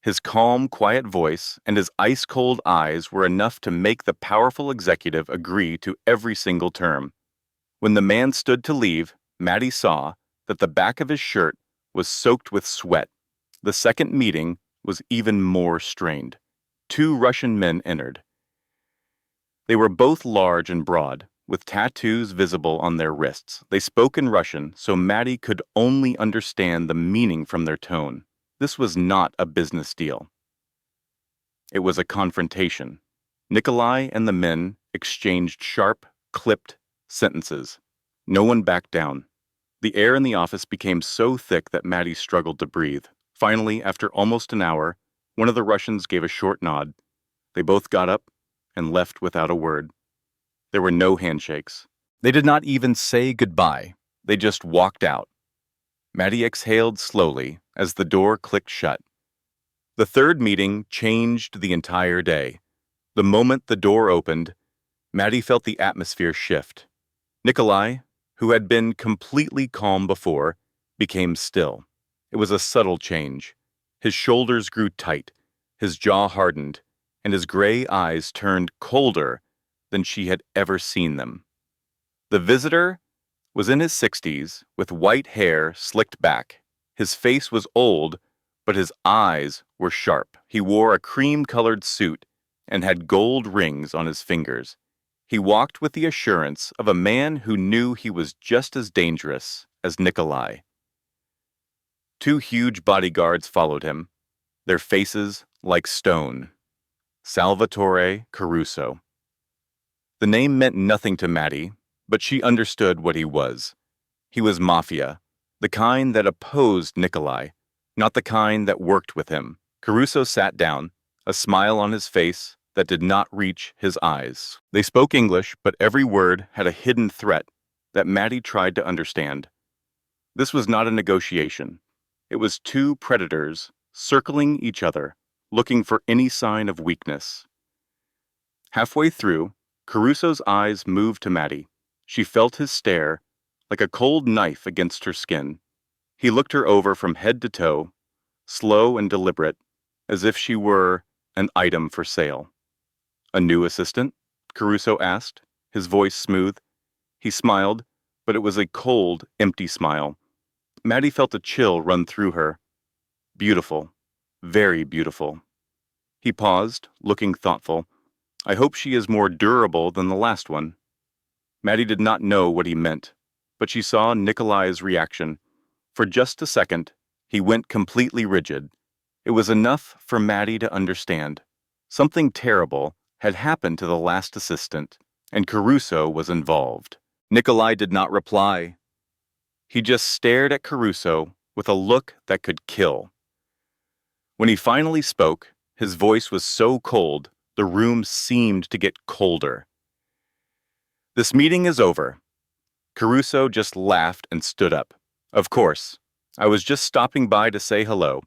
His calm, quiet voice and his ice-cold eyes were enough to make the powerful executive agree to every single term. When the man stood to leave, Maddie saw that the back of his shirt was soaked with sweat. The second meeting was even more strained. 2 Russian men entered. They were both large and broad, with tattoos visible on their wrists. They spoke in Russian, so Maddie could only understand the meaning from their tone. This was not a business deal. It was a confrontation. Nikolai and the men exchanged sharp, clipped sentences. No one backed down. The air in the office became so thick that Maddie struggled to breathe. Finally, after almost an hour, one of the Russians gave a short nod. They both got up and left without a word. There were no handshakes. They did not even say goodbye. They just walked out. Maddie exhaled slowly as the door clicked shut. The third meeting changed the entire day. The moment the door opened, Maddie felt the atmosphere shift. Nikolai, who had been completely calm before, became still. It was a subtle change. His shoulders grew tight, his jaw hardened, and his gray eyes turned colder than she had ever seen them. The visitor was in his 60s, with white hair slicked back. His face was old, but his eyes were sharp. He wore a cream-colored suit and had gold rings on his fingers. He walked with the assurance of a man who knew he was just as dangerous as Nikolai. Two huge bodyguards followed him, their faces like stone. Salvatore Caruso. The name meant nothing to Maddie, but she understood what he was. He was mafia, the kind that opposed Nikolai, not the kind that worked with him. Caruso sat down, a smile on his face that did not reach his eyes. They spoke English, but every word had a hidden threat that Maddie tried to understand. This was not a negotiation. It was two predators circling each other, looking for any sign of weakness. Halfway through, Caruso's eyes moved to Maddie. She felt his stare, like a cold knife against her skin. He looked her over from head to toe, slow and deliberate, as if she were an item for sale. "A new assistant?" Caruso asked, his voice smooth. He smiled, but it was a cold, empty smile. Maddie felt a chill run through her. Beautiful. Very beautiful. He paused, looking thoughtful. "I hope she is more durable than the last one." Maddie did not know what he meant, but she saw Nikolai's reaction. For just a second, he went completely rigid. It was enough for Maddie to understand. Something terrible had happened to the last assistant, and Caruso was involved. Nikolai did not reply. He just stared at Caruso with a look that could kill. When he finally spoke, his voice was so cold, the room seemed to get colder. "This meeting is over." Caruso just laughed and stood up. "Of course. I was just stopping by to say hello."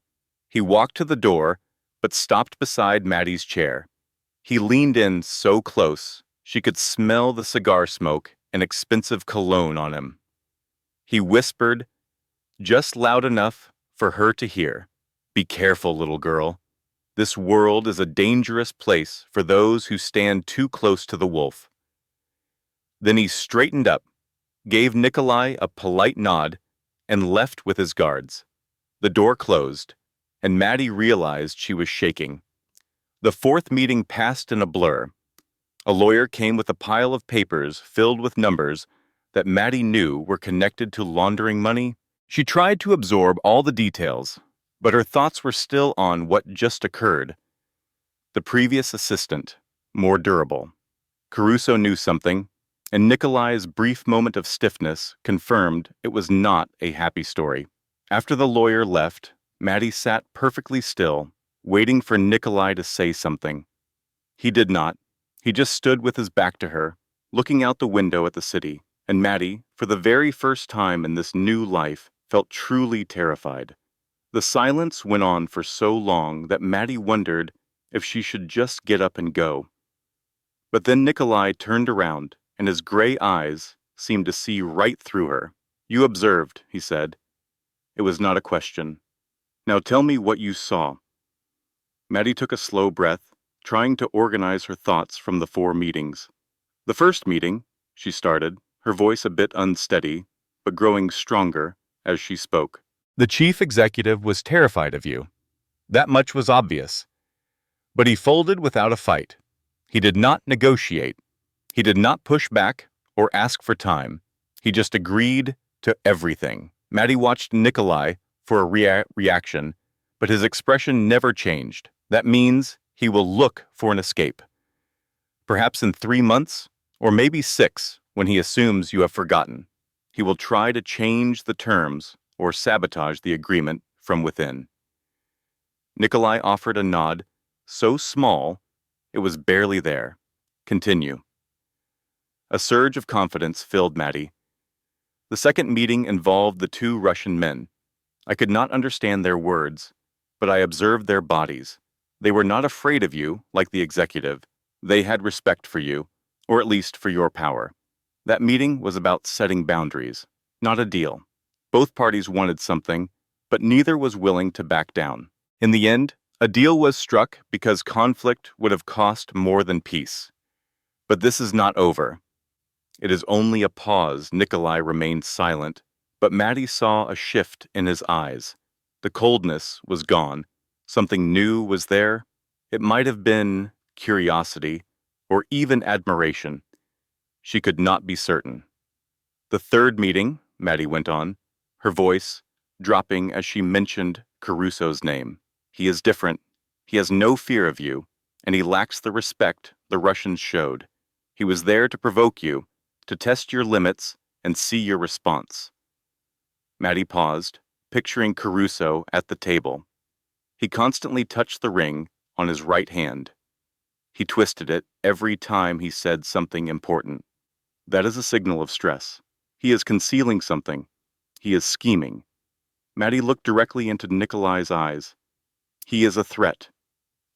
He walked to the door, but stopped beside Maddie's chair. He leaned in so close, she could smell the cigar smoke and expensive cologne on him. He whispered, just loud enough for her to hear, "Be careful, little girl. This world is a dangerous place for those who stand too close to the wolf." Then he straightened up, gave Nikolai a polite nod, and left with his guards. The door closed, and Maddie realized she was shaking. The fourth meeting passed in a blur. A lawyer came with a pile of papers filled with numbers that Maddie knew were connected to laundering money. She tried to absorb all the details, but her thoughts were still on what just occurred. The previous assistant, more durable. Caruso knew something, and Nikolai's brief moment of stiffness confirmed it was not a happy story. After the lawyer left, Maddie sat perfectly still, waiting for Nikolai to say something. He did not. He just stood with his back to her, looking out the window at the city, and Maddie, for the very first time in this new life, felt truly terrified. The silence went on for so long that Maddie wondered if she should just get up and go. But then Nikolai turned around, and his gray eyes seemed to see right through her. "You observed," he said. It was not a question. "Now tell me what you saw." Maddie took a slow breath, trying to organize her thoughts from the 4 meetings. "The first meeting," she started, her voice a bit unsteady, but growing stronger as she spoke. "The chief executive was terrified of you. That much was obvious. But he folded without a fight. He did not negotiate. He did not push back or ask for time. He just agreed to everything." Maddie watched Nikolai for a reaction, but his expression never changed. That means he will look for an escape. Perhaps in 3 months, or maybe 6, when he assumes you have forgotten. He will try to change the terms or sabotage the agreement from within. Nikolai offered a nod, so small it was barely there. "Continue." A surge of confidence filled Maddie. The second meeting involved the 2 Russian men. I could not understand their words, but I observed their bodies. They were not afraid of you, like the executive. They had respect for you, or at least for your power. That meeting was about setting boundaries, not a deal. Both parties wanted something, but neither was willing to back down. In the end, A deal was struck because conflict would have cost more than peace. But this is not over. It is only a pause. Nikolai remained silent, but Maddie saw a shift in his eyes. The coldness was gone. Something new was there. It might have been curiosity or even admiration. She could not be certain. The third meeting, Maddie went on, her voice dropping as she mentioned Caruso's name. He is different. He has no fear of you, and he lacks the respect the Russians showed. He was there to provoke you, to test your limits and see your response. Maddie paused, picturing Caruso at the table. He constantly touched the ring on his right hand. He twisted it every time he said something important. That is a signal of stress. He is concealing something. He is scheming. Maddie looked directly into Nikolai's eyes. He is a threat,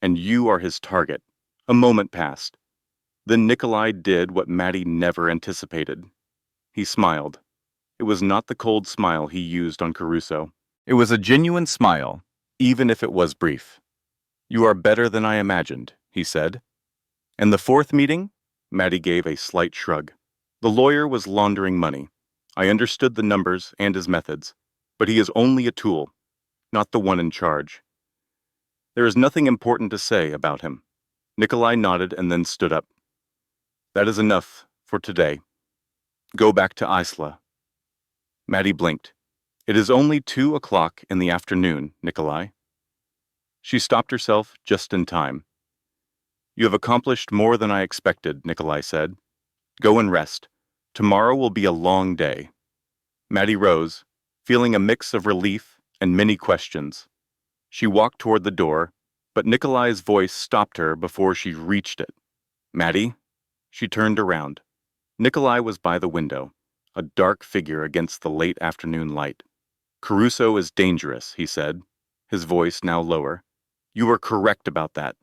and you are his target. A moment passed. Then Nikolai did what Maddie never anticipated. He smiled. It was not the cold smile he used on Caruso. It was a genuine smile, even if it was brief. You are better than I imagined, he said. And the fourth meeting? Maddie gave a slight shrug. The lawyer was laundering money. I understood the numbers and his methods, but he is only a tool, not the one in charge. There is nothing important to say about him. Nikolai nodded and then stood up. That is enough for today. Go back to Isla. Maddie blinked. It is only 2 o'clock in the afternoon, Nikolai. She stopped herself just in time. You have accomplished more than I expected, Nikolai said. Go and rest. Tomorrow will be a long day. Maddie rose, feeling a mix of relief and many questions. She walked toward the door, but Nikolai's voice stopped her before she reached it. Maddie? She turned around. Nikolai was by the window, a dark figure against the late afternoon light. Caruso is dangerous, he said, his voice now lower. You are correct about that,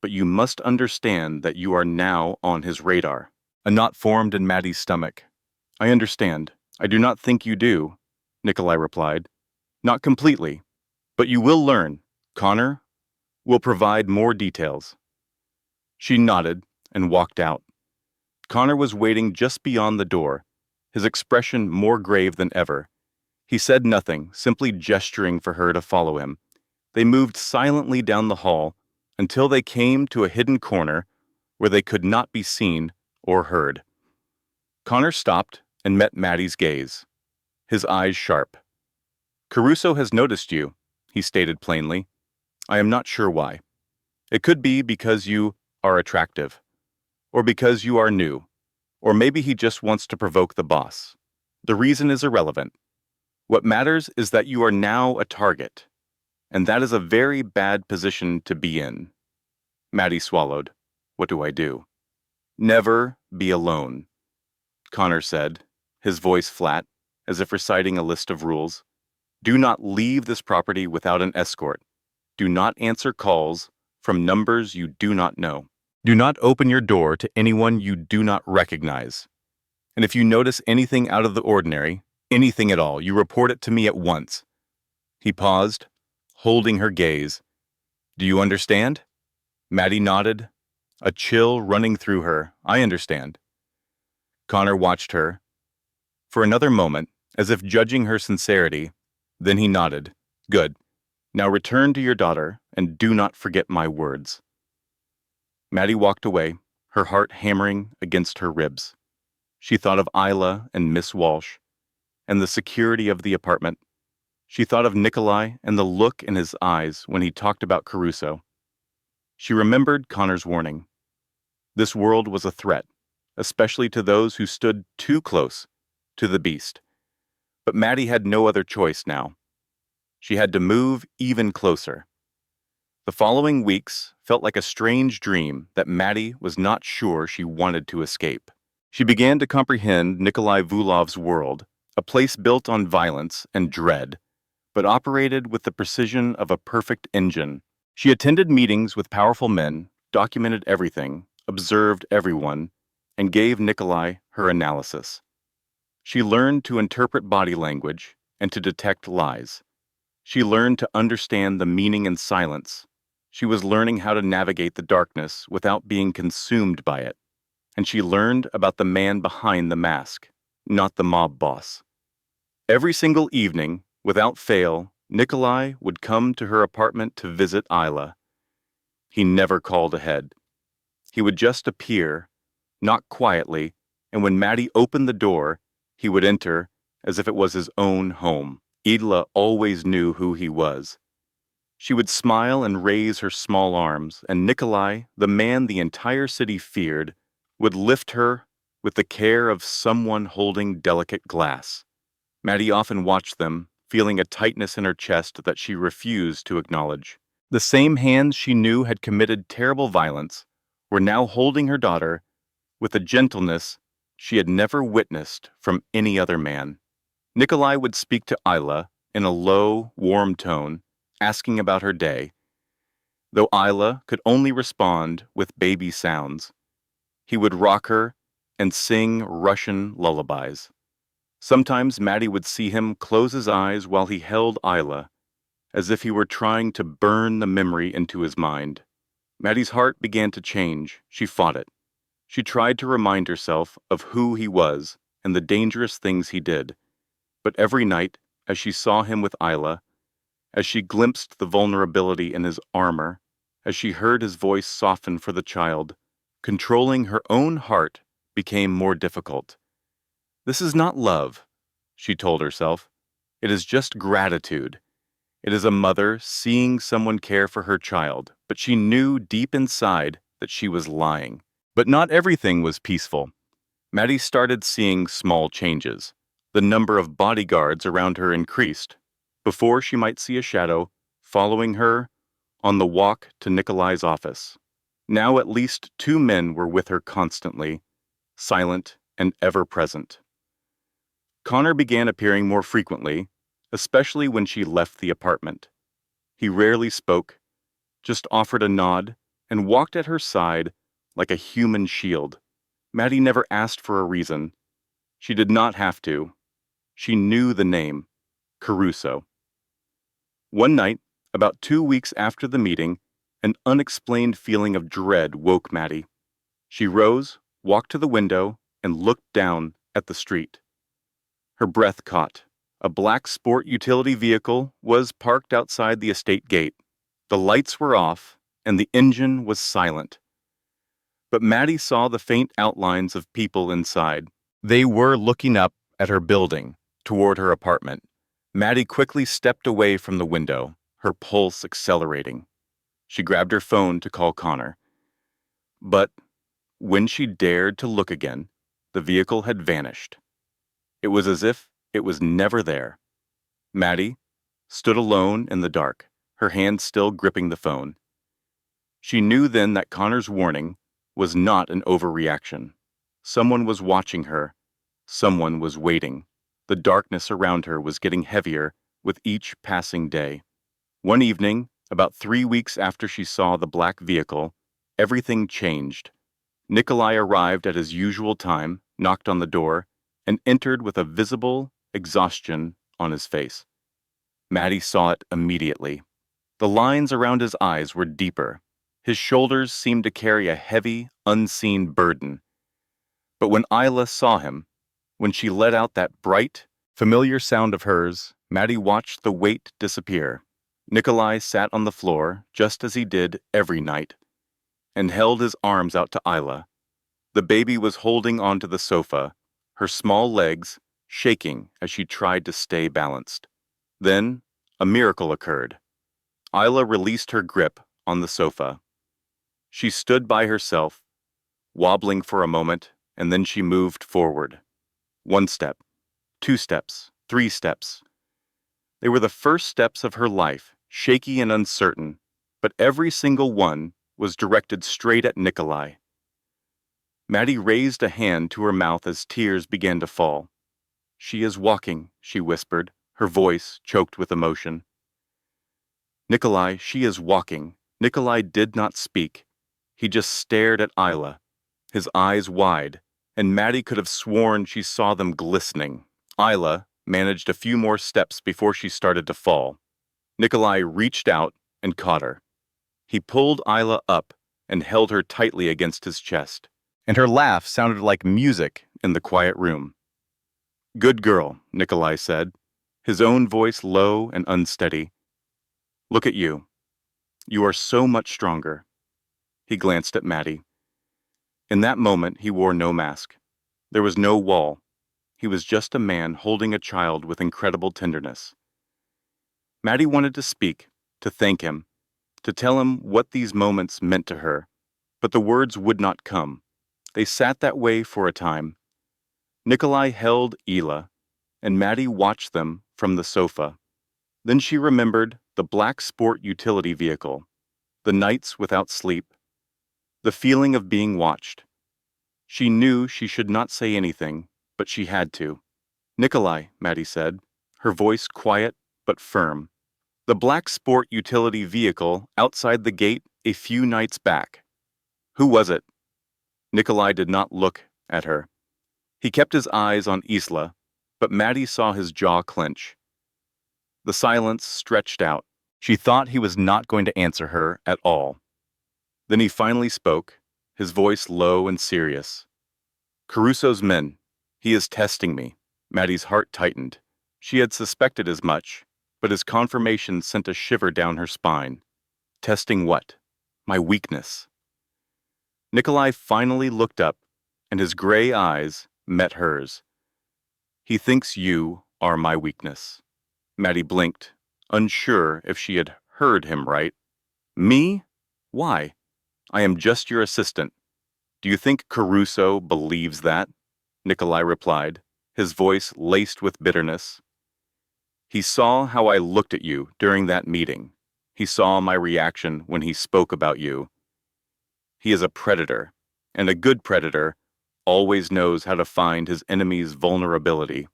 but you must understand that you are now on his radar. A knot formed in Maddie's stomach. I understand. I do not think you do, Nikolai replied. Not completely, but you will learn. Connor will provide more details. She nodded and walked out. Connor was waiting just beyond the door, his expression more grave than ever. He said nothing, simply gesturing for her to follow him. They moved silently down the hall until they came to a hidden corner where they could not be seen or heard. Connor stopped and met Maddie's gaze, his eyes sharp. Caruso has noticed you, he stated plainly. I am not sure why. It could be because you are attractive, or because you are new, or maybe he just wants to provoke the boss. The reason is irrelevant. What matters is that you are now a target, and that is a very bad position to be in. Maddie swallowed. What do I do? Never be alone, Connor said, his voice flat, as if reciting a list of rules. Do not leave this property without an escort. Do not answer calls from numbers you do not know. Do not open your door to anyone you do not recognize. And if you notice anything out of the ordinary, anything at all, you report it to me at once. He paused, holding her gaze. Do you understand? Maddie nodded, a chill running through her. I understand. Connor watched her for another moment, as if judging her sincerity. Then he nodded. Good. Now return to your daughter, and do not forget my words. Maddie walked away, her heart hammering against her ribs. She thought of Isla and Miss Walsh, and the security of the apartment. She thought of Nikolai and the look in his eyes when he talked about Caruso. She remembered Connor's warning. This world was a threat, especially to those who stood too close to the beast. But Maddie had no other choice now. She had to move even closer. The following weeks felt like a strange dream that Maddie was not sure she wanted to escape. She began to comprehend Nikolai Vulov's world, a place built on violence and dread, but operated with the precision of a perfect engine. She attended meetings with powerful men, documented everything, observed everyone, and gave Nikolai her analysis. She learned to interpret body language and to detect lies. She learned to understand the meaning in silence She was learning how to navigate the darkness without being consumed by it, and she learned about the man behind the mask, not the mob boss. Every single evening, without fail, Nikolai would come to her apartment to visit Isla. He never called ahead. He would just appear, knock quietly, and when Maddie opened the door, he would enter as if it was his own home. Isla always knew who he was. She would smile and raise her small arms, and Nikolai, the man the entire city feared, would lift her with the care of someone holding delicate glass. Maddie often watched them, feeling a tightness in her chest that she refused to acknowledge. The same hands she knew had committed terrible violence were now holding her daughter with a gentleness she had never witnessed from any other man. Nikolai would speak to Isla in a low, warm tone, asking about her day, though Isla could only respond with baby sounds. He would rock her and sing Russian lullabies. Sometimes Maddie would see him close his eyes while he held Isla, as if he were trying to burn the memory into his mind. Maddie's heart began to change. She fought it. She tried to remind herself of who he was and the dangerous things he did. But every night, as she saw him with Isla, as she glimpsed the vulnerability in his armor, as she heard his voice soften for the child, controlling her own heart became more difficult. This is not love, she told herself. It is just gratitude. It is a mother seeing someone care for her child, but she knew deep inside that she was lying. But not everything was peaceful. Maddie started seeing small changes. The number of bodyguards around her increased. Before she might see a shadow, following her on the walk to Nikolai's office. Now at least 2 men were with her constantly, silent and ever-present. Connor began appearing more frequently, especially when she left the apartment. He rarely spoke, just offered a nod, and walked at her side like a human shield. Maddie never asked for a reason. She did not have to. She knew the name, Caruso. One night, about 2 weeks after the meeting, an unexplained feeling of dread woke Maddie. She rose, walked to the window, and looked down at the street. Her breath caught. A black sport utility vehicle was parked outside the estate gate. The lights were off, and the engine was silent. But Maddie saw the faint outlines of people inside. They were looking up at her building, toward her apartment. Maddie quickly stepped away from the window, her pulse accelerating. She grabbed her phone to call Connor. But when she dared to look again, the vehicle had vanished. It was as if it was never there. Maddie stood alone in the dark, her hand still gripping the phone. She knew then that Connor's warning was not an overreaction. Someone was watching her. Someone was waiting. The darkness around her was getting heavier with each passing day. One evening, about 3 weeks after she saw the black vehicle, everything changed. Nikolai arrived at his usual time, knocked on the door, and entered with a visible exhaustion on his face. Maddie saw it immediately. The lines around his eyes were deeper. His shoulders seemed to carry a heavy, unseen burden. But when Isla saw him, when she let out that bright, familiar sound of hers, Maddie watched the weight disappear. Nikolai sat on the floor, just as he did every night, and held his arms out to Isla. The baby was holding onto the sofa, her small legs shaking as she tried to stay balanced. Then, a miracle occurred. Isla released her grip on the sofa. She stood by herself, wobbling for a moment, and then she moved forward. 1 step, 2 steps, 3 steps. They were the first steps of her life, shaky and uncertain, but every single one was directed straight at Nikolai. Maddie raised a hand to her mouth as tears began to fall. "She is walking," she whispered, her voice choked with emotion. "Nikolai, she is walking." Nikolai did not speak. He just stared at Isla, his eyes wide, and Maddie could have sworn she saw them glistening. Isla managed a few more steps before she started to fall. Nikolai reached out and caught her. He pulled Isla up and held her tightly against his chest, and her laugh sounded like music in the quiet room. "Good girl," Nikolai said, his own voice low and unsteady. "Look at you. You are so much stronger." He glanced at Maddie. In that moment, he wore no mask. There was no wall. He was just a man holding a child with incredible tenderness. Maddie wanted to speak, to thank him, to tell him what these moments meant to her, but the words would not come. They sat that way for a time. Nikolai held Ela, and Maddie watched them from the sofa. Then she remembered the black sport utility vehicle, the nights without sleep, the feeling of being watched. She knew she should not say anything, but she had to. "Nikolai," Maddie said, her voice quiet but firm. "The black sport utility vehicle outside the gate a few nights back. Who was it?" Nikolai did not look at her. He kept his eyes on Isla, but Maddie saw his jaw clench. The silence stretched out. She thought he was not going to answer her at all. Then he finally spoke, his voice low and serious. "Caruso's men. He is testing me." Maddie's heart tightened. She had suspected as much, but his confirmation sent a shiver down her spine. Testing what? My weakness. Nikolai finally looked up, and his gray eyes met hers. "He thinks you are my weakness." Maddie blinked, unsure if she had heard him right. "Me? Why? I am just your assistant. Do you think Caruso believes that?" Nikolai replied, his voice laced with bitterness. "He saw how I looked at you during that meeting. He saw my reaction when he spoke about you. He is a predator, and a good predator always knows how to find his enemy's vulnerability."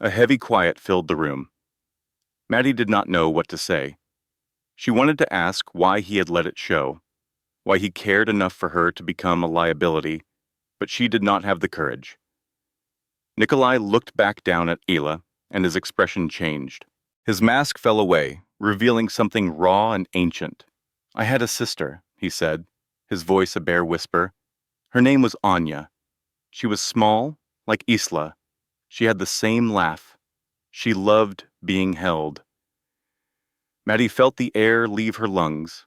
A heavy quiet filled the room. Maddie did not know what to say. She wanted to ask why he had let it show, why he cared enough for her to become a liability, but she did not have the courage. Nikolai looked back down at Ela, and his expression changed. His mask fell away, revealing something raw and ancient. "I had a sister," he said, his voice a bare whisper. "Her name was Anya. She was small, like Isla. She had the same laugh. She loved being held." Maddie felt the air leave her lungs.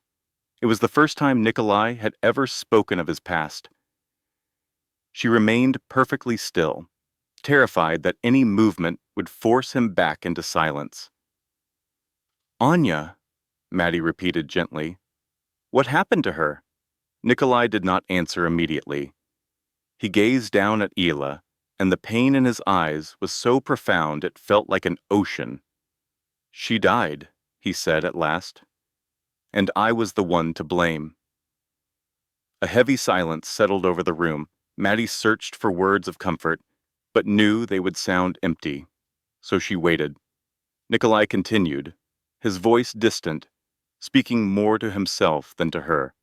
It was the first time Nikolai had ever spoken of his past. She remained perfectly still, terrified that any movement would force him back into silence. "Anya," Maddie repeated gently. "What happened to her?" Nikolai did not answer immediately. He gazed down at Ela, and the pain in his eyes was so profound it felt like an ocean. "She died," he said at last. "And I was the one to blame." A heavy silence settled over the room. Maddie searched for words of comfort, but knew they would sound empty. So she waited. Nikolai continued, his voice distant, speaking more to himself than to her.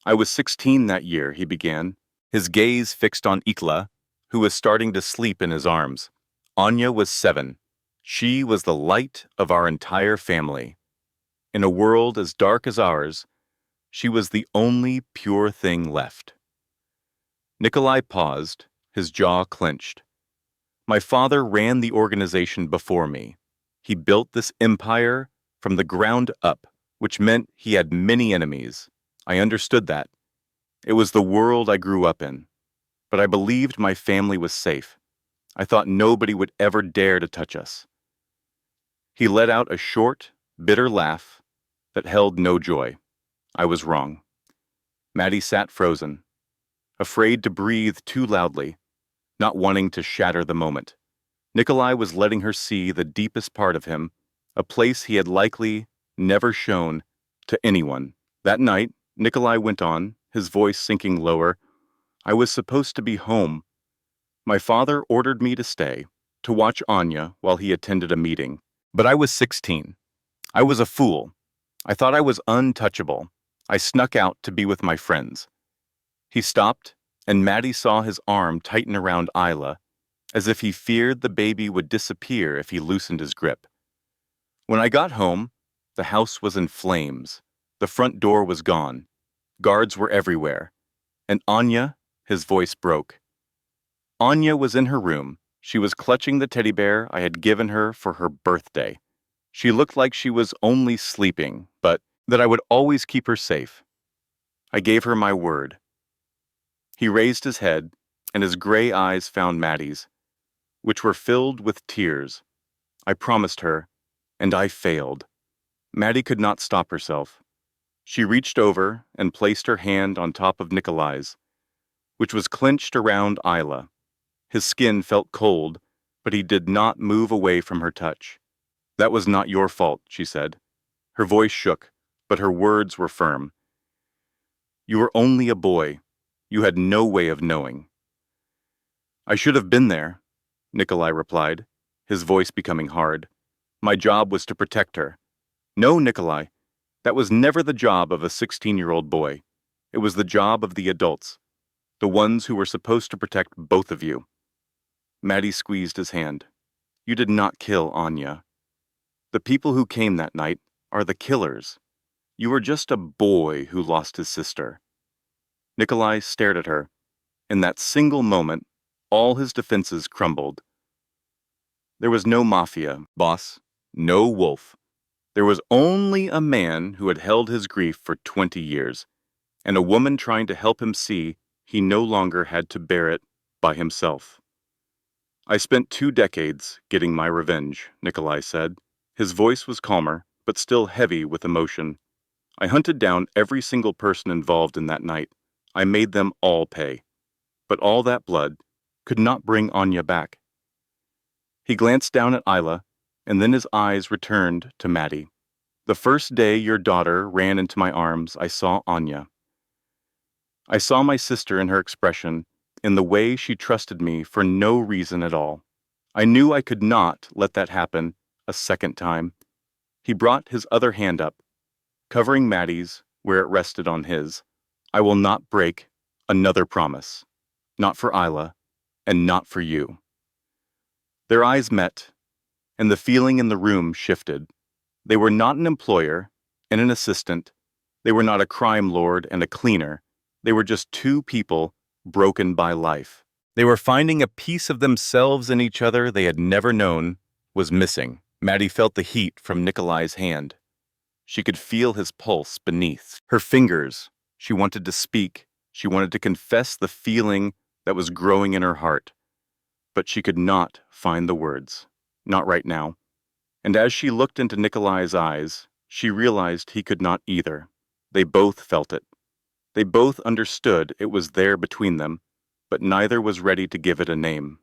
"I was 16 that year," he began, his gaze fixed on Ikla, who was starting to sleep in his arms. "Anya was 7. She was the light of our entire family. In a world as dark as ours, she was the only pure thing left." Nikolai paused, his jaw clenched. "My father ran the organization before me. He built this empire from the ground up, which meant he had many enemies. I understood that. It was the world I grew up in. But I believed my family was safe. I thought nobody would ever dare to touch us." He let out a short, bitter laugh that held no joy. "I was wrong." Maddie sat frozen, afraid to breathe too loudly, not wanting to shatter the moment. Nikolai was letting her see the deepest part of him, a place he had likely never shown to anyone. That night, Nikolai went on, his voice sinking lower. "I was supposed to be home. My father ordered me to stay, to watch Anya while he attended a meeting. But I was 16. I was a fool. I thought I was untouchable. I snuck out to be with my friends." He stopped, and Maddie saw his arm tighten around Isla, as if he feared the baby would disappear if he loosened his grip. "When I got home, the house was in flames. The front door was gone. Guards were everywhere. And Anya, his voice broke. Anya was in her room. She was clutching the teddy bear I had given her for her birthday. She looked like she was only sleeping, but that I would always keep her safe. I gave her my word. He raised his head, and his gray eyes found Maddie's, which were filled with tears. I promised her, and I failed. Maddie could not stop herself. She reached over and placed her hand on top of Nikolai's, which was clenched around Isla. His skin felt cold, but he did not move away from her touch. That was not your fault, she said. Her voice shook, but her words were firm. You were only a boy. You had no way of knowing. I should have been there, Nikolai replied, his voice becoming hard. My job was to protect her. No, Nikolai, that was never the job of a 16-year-old boy. It was the job of the adults, the ones who were supposed to protect both of you. Maddie squeezed his hand. You did not kill Anya. The people who came that night are the killers. You were just a boy who lost his sister. Nikolai stared at her. In that single moment, all his defenses crumbled. There was no mafia, boss, no wolf. There was only a man who had held his grief for 20 years, and a woman trying to help him see he no longer had to bear it by himself. I spent 2 decades getting my revenge, Nikolai said. His voice was calmer, but still heavy with emotion. I hunted down every single person involved in that night. I made them all pay. But all that blood could not bring Anya back. He glanced down at Isla, and then his eyes returned to Maddie. The first day your daughter ran into my arms, I saw Anya. I saw my sister in her expression, in the way she trusted me for no reason at all. I knew I could not let that happen a second time. He brought his other hand up, covering Maddie's where it rested on his. I will not break another promise. Not for Isla, and not for you. Their eyes met, and the feeling in the room shifted. They were not an employer and an assistant. They were not a crime lord and a cleaner. They were just 2 people broken by life. They were finding a piece of themselves in each other they had never known was missing. Maddie felt the heat from Nikolai's hand. She could feel his pulse beneath. Her fingers, she wanted to speak. She wanted to confess the feeling that was growing in her heart. But she could not find the words. Not right now. And as she looked into Nikolai's eyes, she realized he could not either. They both felt it. They both understood it was there between them, but neither was ready to give it a name.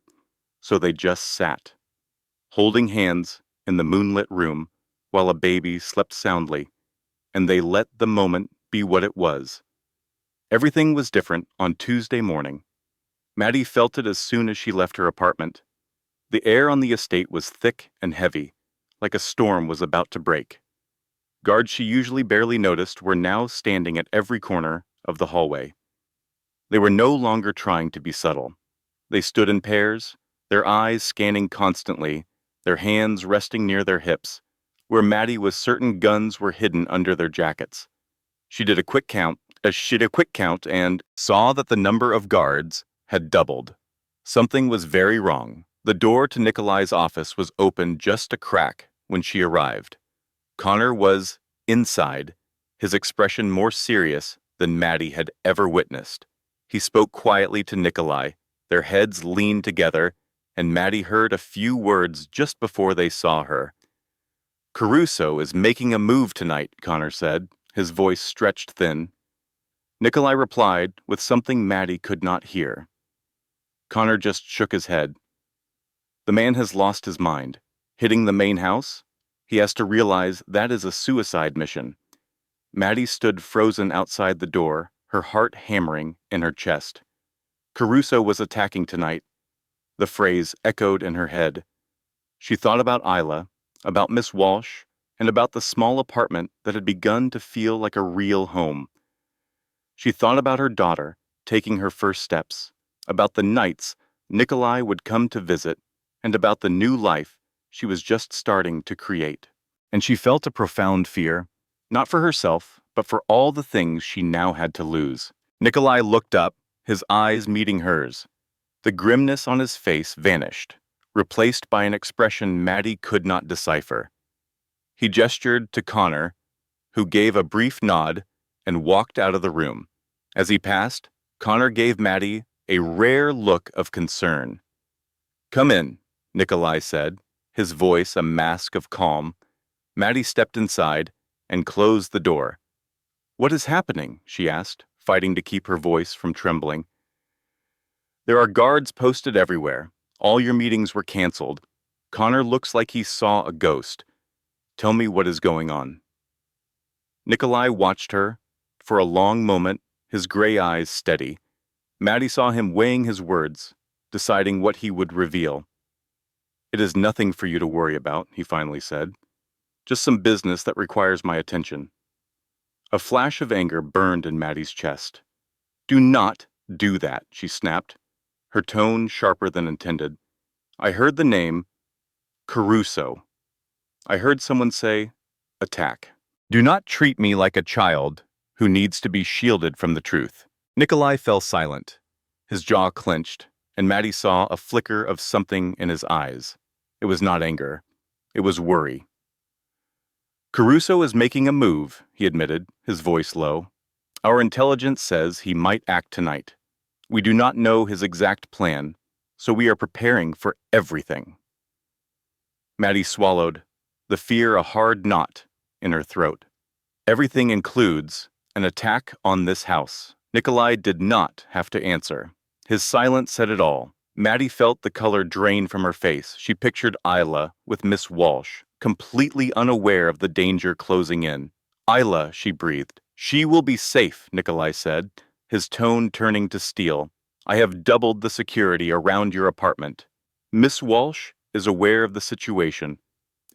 So they just sat, holding hands in the moonlit room while a baby slept soundly, and they let the moment be what it was. Everything was different on Tuesday morning. Maddie felt it as soon as she left her apartment. The air on the estate was thick and heavy, like a storm was about to break. Guards she usually barely noticed were now standing at every corner of the hallway. They were no longer trying to be subtle. They stood in pairs, their eyes scanning constantly, their hands resting near their hips, where Maddie was certain guns were hidden under their jackets. She did a quick count and saw that the number of guards had doubled. Something was very wrong. The door to Nikolai's office was open just a crack when she arrived. Connor was inside, his expression more serious than Maddie had ever witnessed. He spoke quietly to Nikolai. Their heads leaned together, and Maddie heard a few words just before they saw her. Caruso is making a move tonight, Connor said, his voice stretched thin. Nikolai replied with something Maddie could not hear. Connor just shook his head. The man has lost his mind. Hitting the main house? He has to realize that is a suicide mission. Maddie stood frozen outside the door, her heart hammering in her chest. Caruso was attacking tonight. The phrase echoed in her head. She thought about Isla, about Miss Walsh, and about the small apartment that had begun to feel like a real home. She thought about her daughter, taking her first steps, about the nights Nikolai would come to visit, and about the new life she was just starting to create. And she felt a profound fear, not for herself, but for all the things she now had to lose. Nikolai looked up, his eyes meeting hers. The grimness on his face vanished, replaced by an expression Maddie could not decipher. He gestured to Connor, who gave a brief nod and walked out of the room. As he passed, Connor gave Maddie a rare look of concern. "Come in," Nikolai said, his voice a mask of calm. Maddie stepped inside and closed the door. "What is happening?" she asked, fighting to keep her voice from trembling. "There are guards posted everywhere. All your meetings were canceled. Connor looks like he saw a ghost. Tell me what is going on." Nikolai watched her for a long moment, his gray eyes steady. Maddie saw him weighing his words, deciding what he would reveal. "It is nothing for you to worry about," he finally said. "Just some business that requires my attention." A flash of anger burned in Maddie's chest. "Do not do that," she snapped, her tone sharper than intended. "I heard the name Caruso. I heard someone say, attack. Do not treat me like a child who needs to be shielded from the truth." Nikolai fell silent. His jaw clenched, and Maddie saw a flicker of something in his eyes. It was not anger. It was worry. "Caruso is making a move," he admitted, his voice low. "Our intelligence says he might act tonight. We do not know his exact plan, so we are preparing for everything." Maddie swallowed, the fear a hard knot in her throat. "Everything includes an attack on this house." Nikolai did not have to answer. His silence said it all. Maddie felt the color drain from her face. She pictured Isla with Miss Walsh, completely unaware of the danger closing in. "Isla," she breathed. "She will be safe," Nikolai said, his tone turning to steel. "I have doubled the security around your apartment. Miss Walsh is aware of the situation.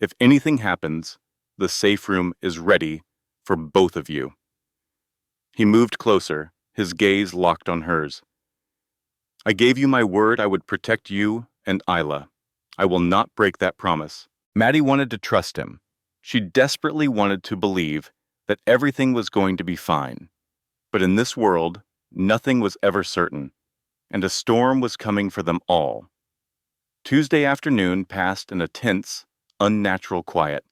If anything happens, the safe room is ready for both of you." He moved closer, his gaze locked on hers. "I gave you my word I would protect you and Isla. I will not break that promise." Maddie wanted to trust him. She desperately wanted to believe that everything was going to be fine. But in this world, nothing was ever certain, and a storm was coming for them all. Tuesday afternoon passed in a tense, unnatural quiet.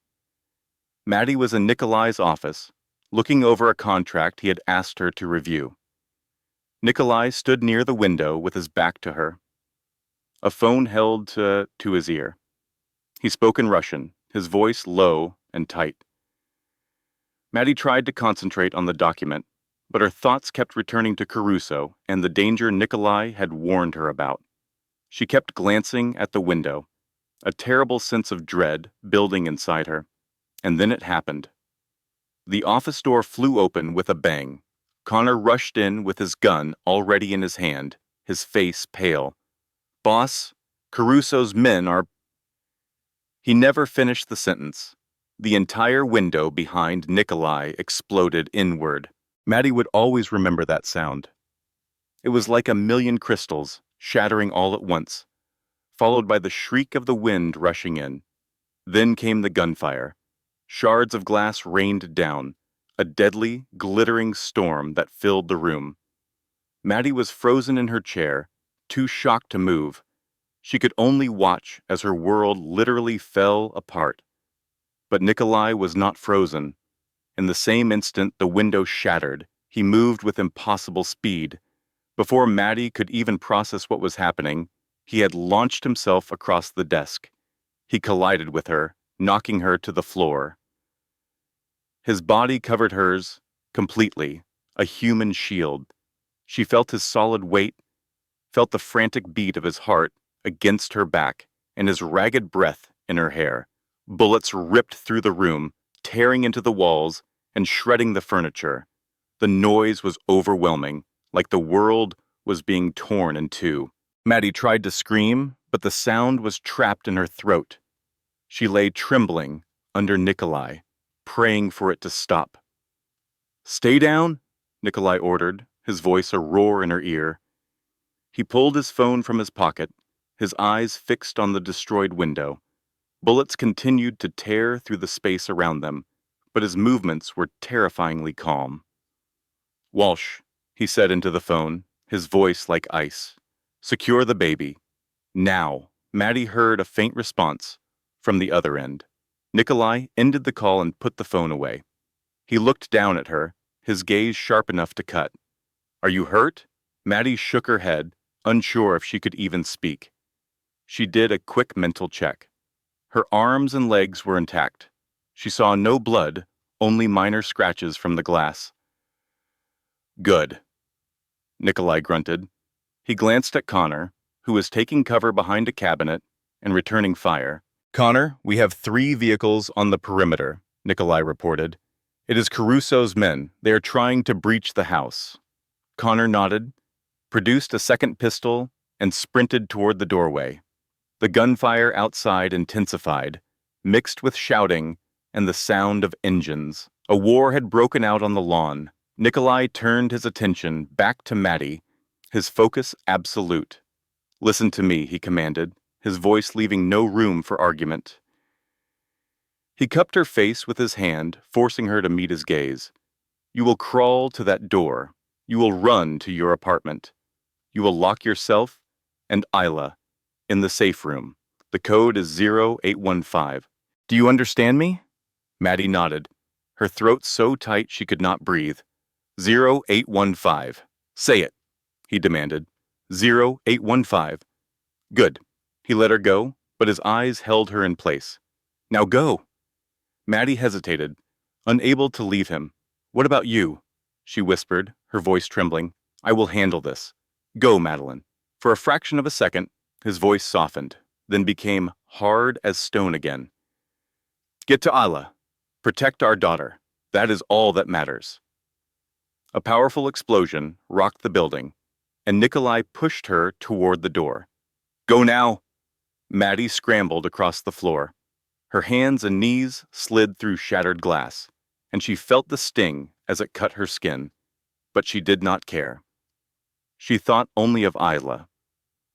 Maddie was in Nikolai's office, looking over a contract he had asked her to review. Nikolai stood near the window with his back to her, a phone held to his ear. He spoke in Russian, his voice low and tight. Maddie tried to concentrate on the document, but her thoughts kept returning to Caruso and the danger Nikolai had warned her about. She kept glancing at the window, a terrible sense of dread building inside her. And then it happened. The office door flew open with a bang. Connor rushed in with his gun already in his hand, his face pale. "Boss, Caruso's men are—" He never finished the sentence. The entire window behind Nikolai exploded inward. Maddie would always remember that sound. It was like a million crystals shattering all at once, followed by the shriek of the wind rushing in. Then came the gunfire. Shards of glass rained down, a deadly, glittering storm that filled the room. Maddie was frozen in her chair, too shocked to move. She could only watch as her world literally fell apart. But Nikolai was not frozen. In the same instant, the window shattered. He moved with impossible speed. Before Maddie could even process what was happening, he had launched himself across the desk. He collided with her, knocking her to the floor. His body covered hers completely, a human shield. She felt his solid weight, felt the frantic beat of his heart against her back, and his ragged breath in her hair. Bullets ripped through the room, tearing into the walls and shredding the furniture. The noise was overwhelming, like the world was being torn in two. Maddie tried to scream, but the sound was trapped in her throat. She lay trembling under Nikolai, praying for it to stop. "Stay down," Nikolai ordered, his voice a roar in her ear. He pulled his phone from his pocket, his eyes fixed on the destroyed window. Bullets continued to tear through the space around them, but his movements were terrifyingly calm. "Walsh," he said into the phone, his voice like ice. "Secure the baby. Now." Maddie heard a faint response from the other end. Nikolai ended the call and put the phone away. He looked down at her, his gaze sharp enough to cut. "Are you hurt?" Maddie shook her head, unsure if she could even speak. She did a quick mental check. Her arms and legs were intact. She saw no blood, only minor scratches from the glass. "Good," Nikolai grunted. He glanced at Connor, who was taking cover behind a cabinet and returning fire. "Connor, we have 3 vehicles on the perimeter," Nikolai reported. "It is Caruso's men. They are trying to breach the house." Connor nodded, produced a second pistol, and sprinted toward the doorway. The gunfire outside intensified, mixed with shouting and the sound of engines. A war had broken out on the lawn. Nikolai turned his attention back to Maddie, his focus absolute. "Listen to me," he commanded, his voice leaving no room for argument. He cupped her face with his hand, forcing her to meet his gaze. "You will crawl to that door. You will run to your apartment. You will lock yourself and Isla in the safe room. The code is 0815. Do you understand me?" Maddie nodded, her throat so tight she could not breathe. 0815. "Say it," he demanded. 0815. "Good." He let her go, but his eyes held her in place. "Now go." Maddie hesitated, unable to leave him. "What about you?" she whispered, her voice trembling. "I will handle this. Go, Madeline." For a fraction of a second, his voice softened, then became hard as stone again. "Get to Isla. Protect our daughter. That is all that matters." A powerful explosion rocked the building, and Nikolai pushed her toward the door. "Go now!" Maddie scrambled across the floor. Her hands and knees slid through shattered glass, and she felt the sting as it cut her skin. But she did not care. She thought only of Isla.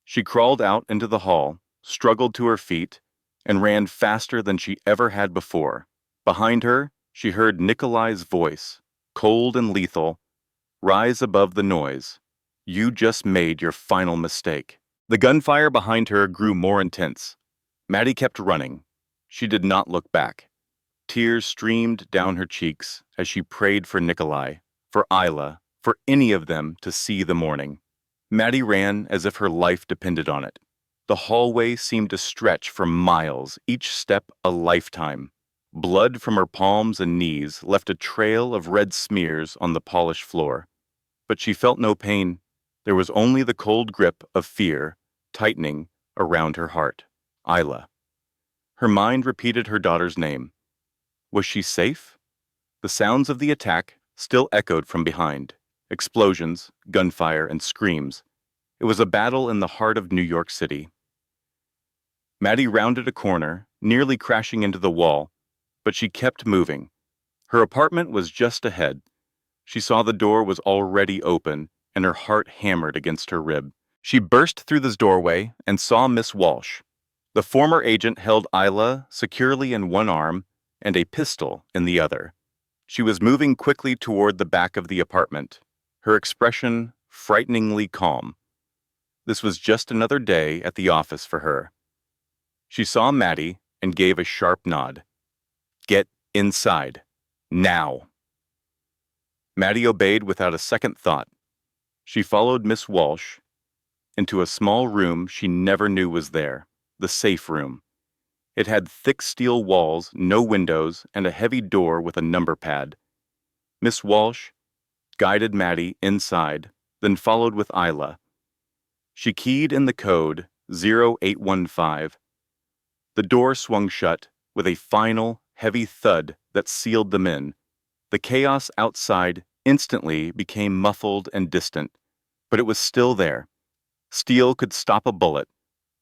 She crawled out into the hall, struggled to her feet, and ran faster than she ever had before. Behind her, she heard Nikolai's voice, cold and lethal, rise above the noise. "You just made your final mistake." The gunfire behind her grew more intense. Maddie kept running. She did not look back. Tears streamed down her cheeks as she prayed for Nikolai, for Isla, for any of them to see the morning. Maddie ran as if her life depended on it. The hallway seemed to stretch for miles, each step a lifetime. Blood from her palms and knees left a trail of red smears on the polished floor. But she felt no pain. There was only the cold grip of fear tightening around her heart. Isla. Her mind repeated her daughter's name. Was she safe? The sounds of the attack still echoed from behind. Explosions, gunfire, and screams. It was a battle in the heart of New York City. Maddie rounded a corner, nearly crashing into the wall, but she kept moving. Her apartment was just ahead. She saw the door was already open, and her heart hammered against her rib. She burst through this doorway and saw Miss Walsh. The former agent held Isla securely in one arm and a pistol in the other. She was moving quickly toward the back of the apartment, her expression frighteningly calm. This was just another day at the office for her. She saw Maddie and gave a sharp nod. "Get inside. Now." Maddie obeyed without a second thought. She followed Miss Walsh into a small room she never knew was there, the safe room. It had thick steel walls, no windows, and a heavy door with a number pad. Miss Walsh guided Maddie inside, then followed with Isla. She keyed in the code 0815. The door swung shut with a final, heavy thud that sealed them in. The chaos outside instantly became muffled and distant, but it was still there. Steel could stop a bullet,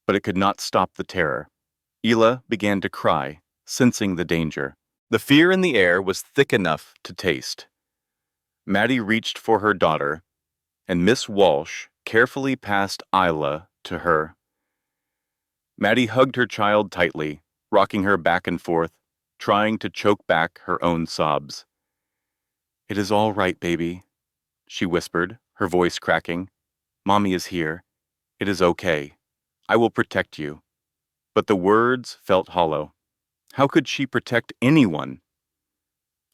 but it could not stop the terror. Isla began to cry, sensing the danger. The fear in the air was thick enough to taste. Maddie reached for her daughter, and Miss Walsh carefully passed Isla to her. Maddie hugged her child tightly, rocking her back and forth, trying to choke back her own sobs. "It is all right, baby," she whispered, her voice cracking. "Mommy is here. It is okay. I will protect you." But the words felt hollow. How could she protect anyone?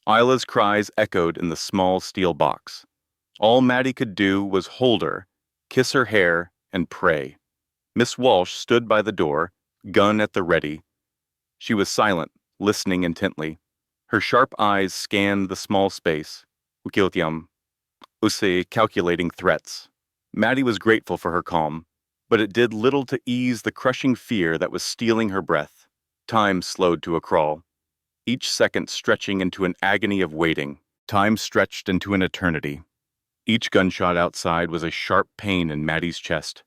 Isla's cries echoed in the small steel box. All Maddie could do was hold her, kiss her hair, and pray. Miss Walsh stood by the door, gun at the ready. She was silent, listening intently. Her sharp eyes scanned the small space. Ukiltiam, Use calculating threats. Maddie was grateful for her calm, but it did little to ease the crushing fear that was stealing her breath. Time slowed to a crawl, each second stretching into an agony of waiting. Time stretched into an eternity. Each gunshot outside was a sharp pain in Maddie's chest.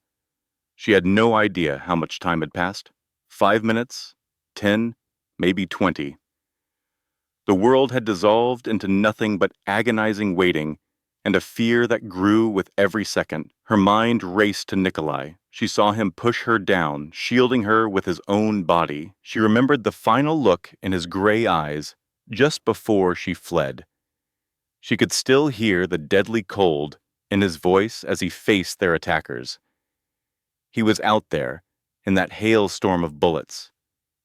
She had no idea how much time had passed. 5 minutes, 10, maybe 20. The world had dissolved into nothing but agonizing waiting and a fear that grew with every second. Her mind raced to Nikolai. She saw him push her down, shielding her with his own body. She remembered the final look in his gray eyes just before she fled. She could still hear the deadly cold in his voice as he faced their attackers. He was out there, in that hailstorm of bullets.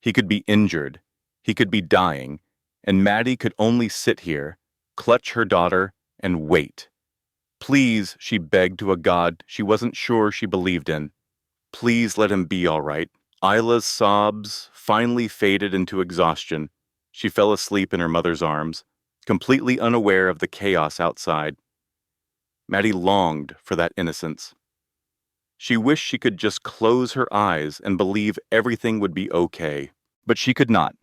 He could be injured. He could be dying. And Maddie could only sit here, clutch her daughter, and wait. Please, she begged to a god she wasn't sure she believed in. Please let him be all right. Isla's sobs finally faded into exhaustion. She fell asleep in her mother's arms, completely unaware of the chaos outside. Maddie longed for that innocence. She wished she could just close her eyes and believe everything would be okay, but she could not.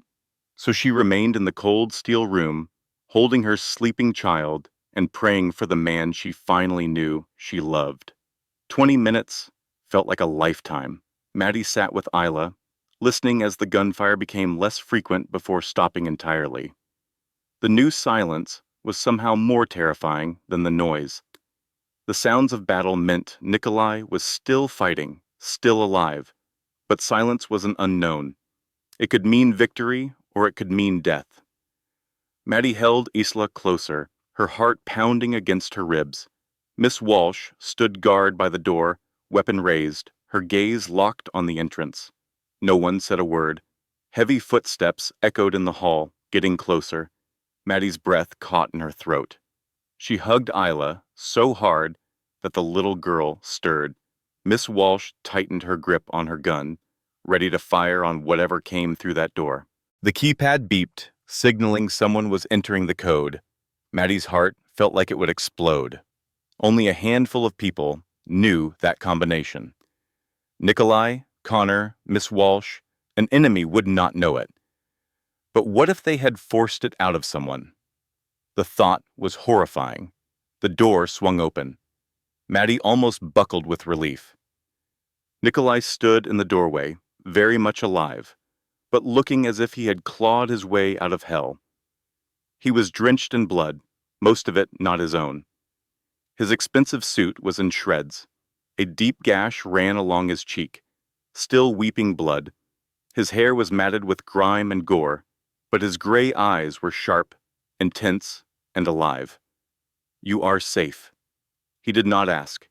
So she remained in the cold steel room, holding her sleeping child and praying for the man she finally knew she loved. 20 minutes felt like a lifetime. Maddie sat with Isla, listening as the gunfire became less frequent before stopping entirely. The new silence was somehow more terrifying than the noise. The sounds of battle meant Nikolai was still fighting, still alive, but silence was an unknown. It could mean victory or it could mean death. Maddie held Isla closer, her heart pounding against her ribs. Miss Walsh stood guard by the door, weapon raised, her gaze locked on the entrance. No one said a word. Heavy footsteps echoed in the hall, getting closer. Maddie's breath caught in her throat. She hugged Isla so hard that the little girl stirred. Miss Walsh tightened her grip on her gun, ready to fire on whatever came through that door. The keypad beeped, signaling someone was entering the code. Maddie's heart felt like it would explode. Only a handful of people knew that combination. Nikolai, Connor, Miss Walsh, an enemy would not know it. But what if they had forced it out of someone? The thought was horrifying. The door swung open. Maddie almost buckled with relief. Nikolai stood in the doorway, very much alive, but looking as if he had clawed his way out of hell. He was drenched in blood, most of it not his own. His expensive suit was in shreds. A deep gash ran along his cheek, still weeping blood. His hair was matted with grime and gore, but his gray eyes were sharp, intense, and alive. "You are safe." He did not ask.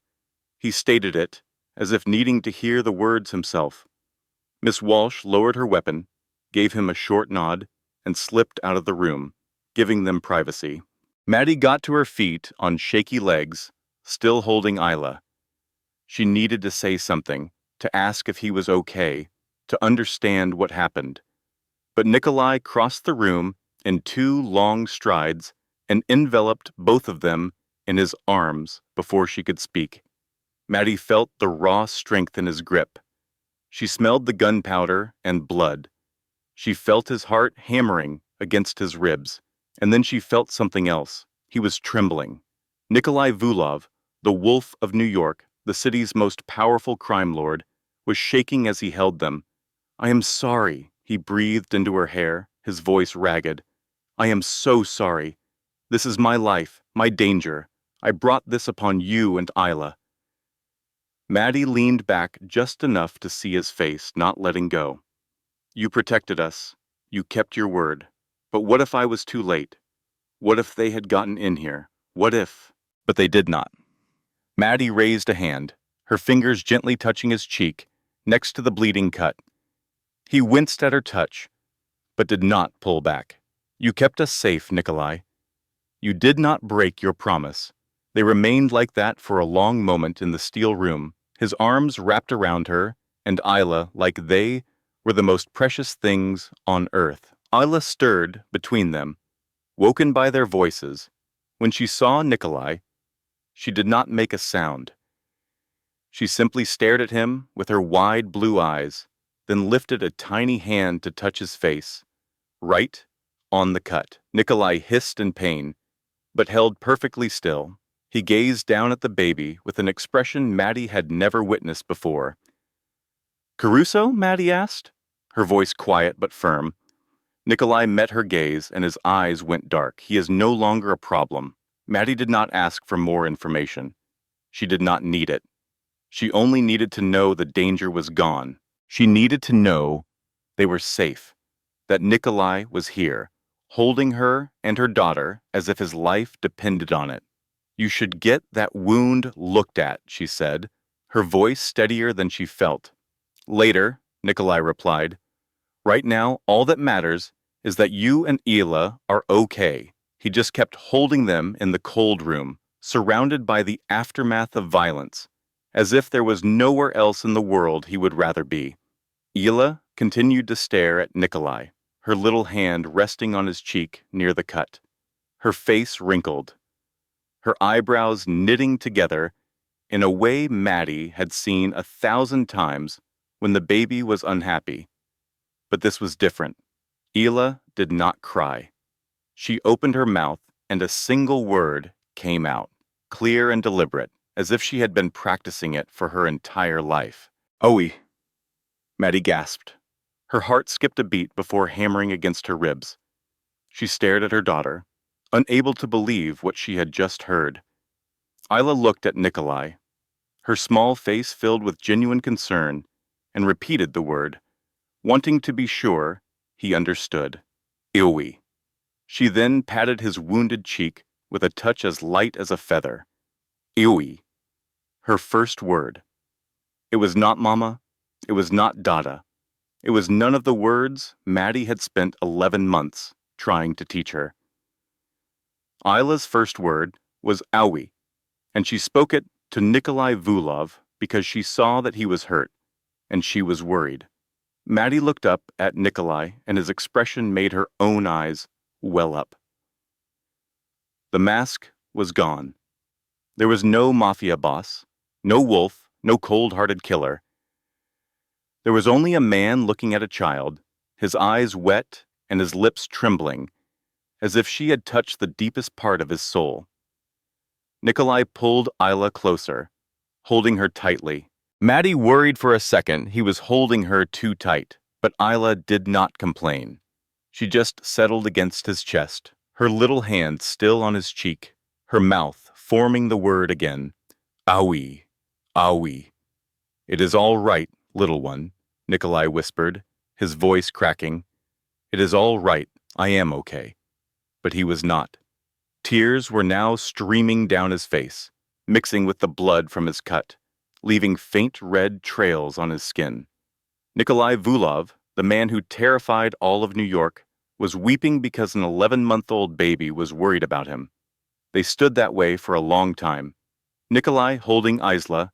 He stated it, as if needing to hear the words himself. Miss Walsh lowered her weapon, gave him a short nod, and slipped out of the room, giving them privacy. Maddie got to her feet on shaky legs, still holding Isla. She needed to say something, to ask if he was okay, to understand what happened. But Nikolai crossed the room in 2 long strides and enveloped both of them in his arms before she could speak. Maddie felt the raw strength in his grip. She smelled the gunpowder and blood. She felt his heart hammering against his ribs, and then she felt something else. He was trembling. Nikolai Vulov, the Wolf of New York, the city's most powerful crime lord, was shaking as he held them. "I am sorry," he breathed into her hair, his voice ragged. "I am so sorry. This is my life, my danger. I brought this upon you and Isla." Maddie leaned back just enough to see his face, not letting go. "You protected us. You kept your word. But what if I was too late? What if they had gotten in here? What if? But they did not. Maddie raised a hand, her fingers gently touching his cheek, next to the bleeding cut. He winced at her touch, but did not pull back. You kept us safe, Nikolai. You did not break your promise. They remained like that for a long moment in the steel room, his arms wrapped around her, and Isla like they were the most precious things on earth. Isla stirred between them, woken by their voices. When she saw Nikolai, she did not make a sound. She simply stared at him with her wide blue eyes, then lifted a tiny hand to touch his face, right on the cut. Nikolai hissed in pain, but held perfectly still. He gazed down at the baby with an expression Maddie had never witnessed before. Caruso? Maddie asked, her voice quiet but firm. Nikolai met her gaze and his eyes went dark. He is no longer a problem. Maddie did not ask for more information. She did not need it. She only needed to know the danger was gone. She needed to know they were safe, that Nikolai was here, holding her and her daughter as if his life depended on it. You should get that wound looked at, she said, her voice steadier than she felt. Later, Nikolai replied. Right now, all that matters is that you and Ela are okay. He just kept holding them in the cold room, surrounded by the aftermath of violence, as if there was nowhere else in the world he would rather be. Ela continued to stare at Nikolai, her little hand resting on his cheek near the cut. Her face wrinkled, her eyebrows knitting together in a way Maddie had seen 1,000 times when the baby was unhappy. But this was different. Ela did not cry. She opened her mouth and a single word came out, clear and deliberate, as if she had been practicing it for her entire life. Owie, Maddie gasped. Her heart skipped a beat before hammering against her ribs. She stared at her daughter, unable to believe what she had just heard. Isla looked at Nikolai, her small face filled with genuine concern, and repeated the word, wanting to be sure he understood. Iwi. She then patted his wounded cheek with a touch as light as a feather. Iwi. Her first word. It was not mama. It was not Dada. It was none of the words Maddie had spent 11 months trying to teach her. Isla's first word was Owie, and she spoke it to Nikolai Vulov because she saw that he was hurt, and she was worried. Maddie looked up at Nikolai, and his expression made her own eyes well up. The mask was gone. There was no mafia boss, no wolf, no cold-hearted killer. There was only a man looking at a child, his eyes wet and his lips trembling, as if she had touched the deepest part of his soul. Nikolai pulled Isla closer, holding her tightly. Maddie worried for a second he was holding her too tight, but Isla did not complain. She just settled against his chest, her little hand still on his cheek, her mouth forming the word again. Owie, Owie. It is all right, little one, Nikolai whispered, his voice cracking. It is all right, I am okay. But he was not. Tears were now streaming down his face, mixing with the blood from his cut, leaving faint red trails on his skin. Nikolai Vulov, the man who terrified all of New York, was weeping because an 11-month-old baby was worried about him. They stood that way for a long time, Nikolai holding Isla,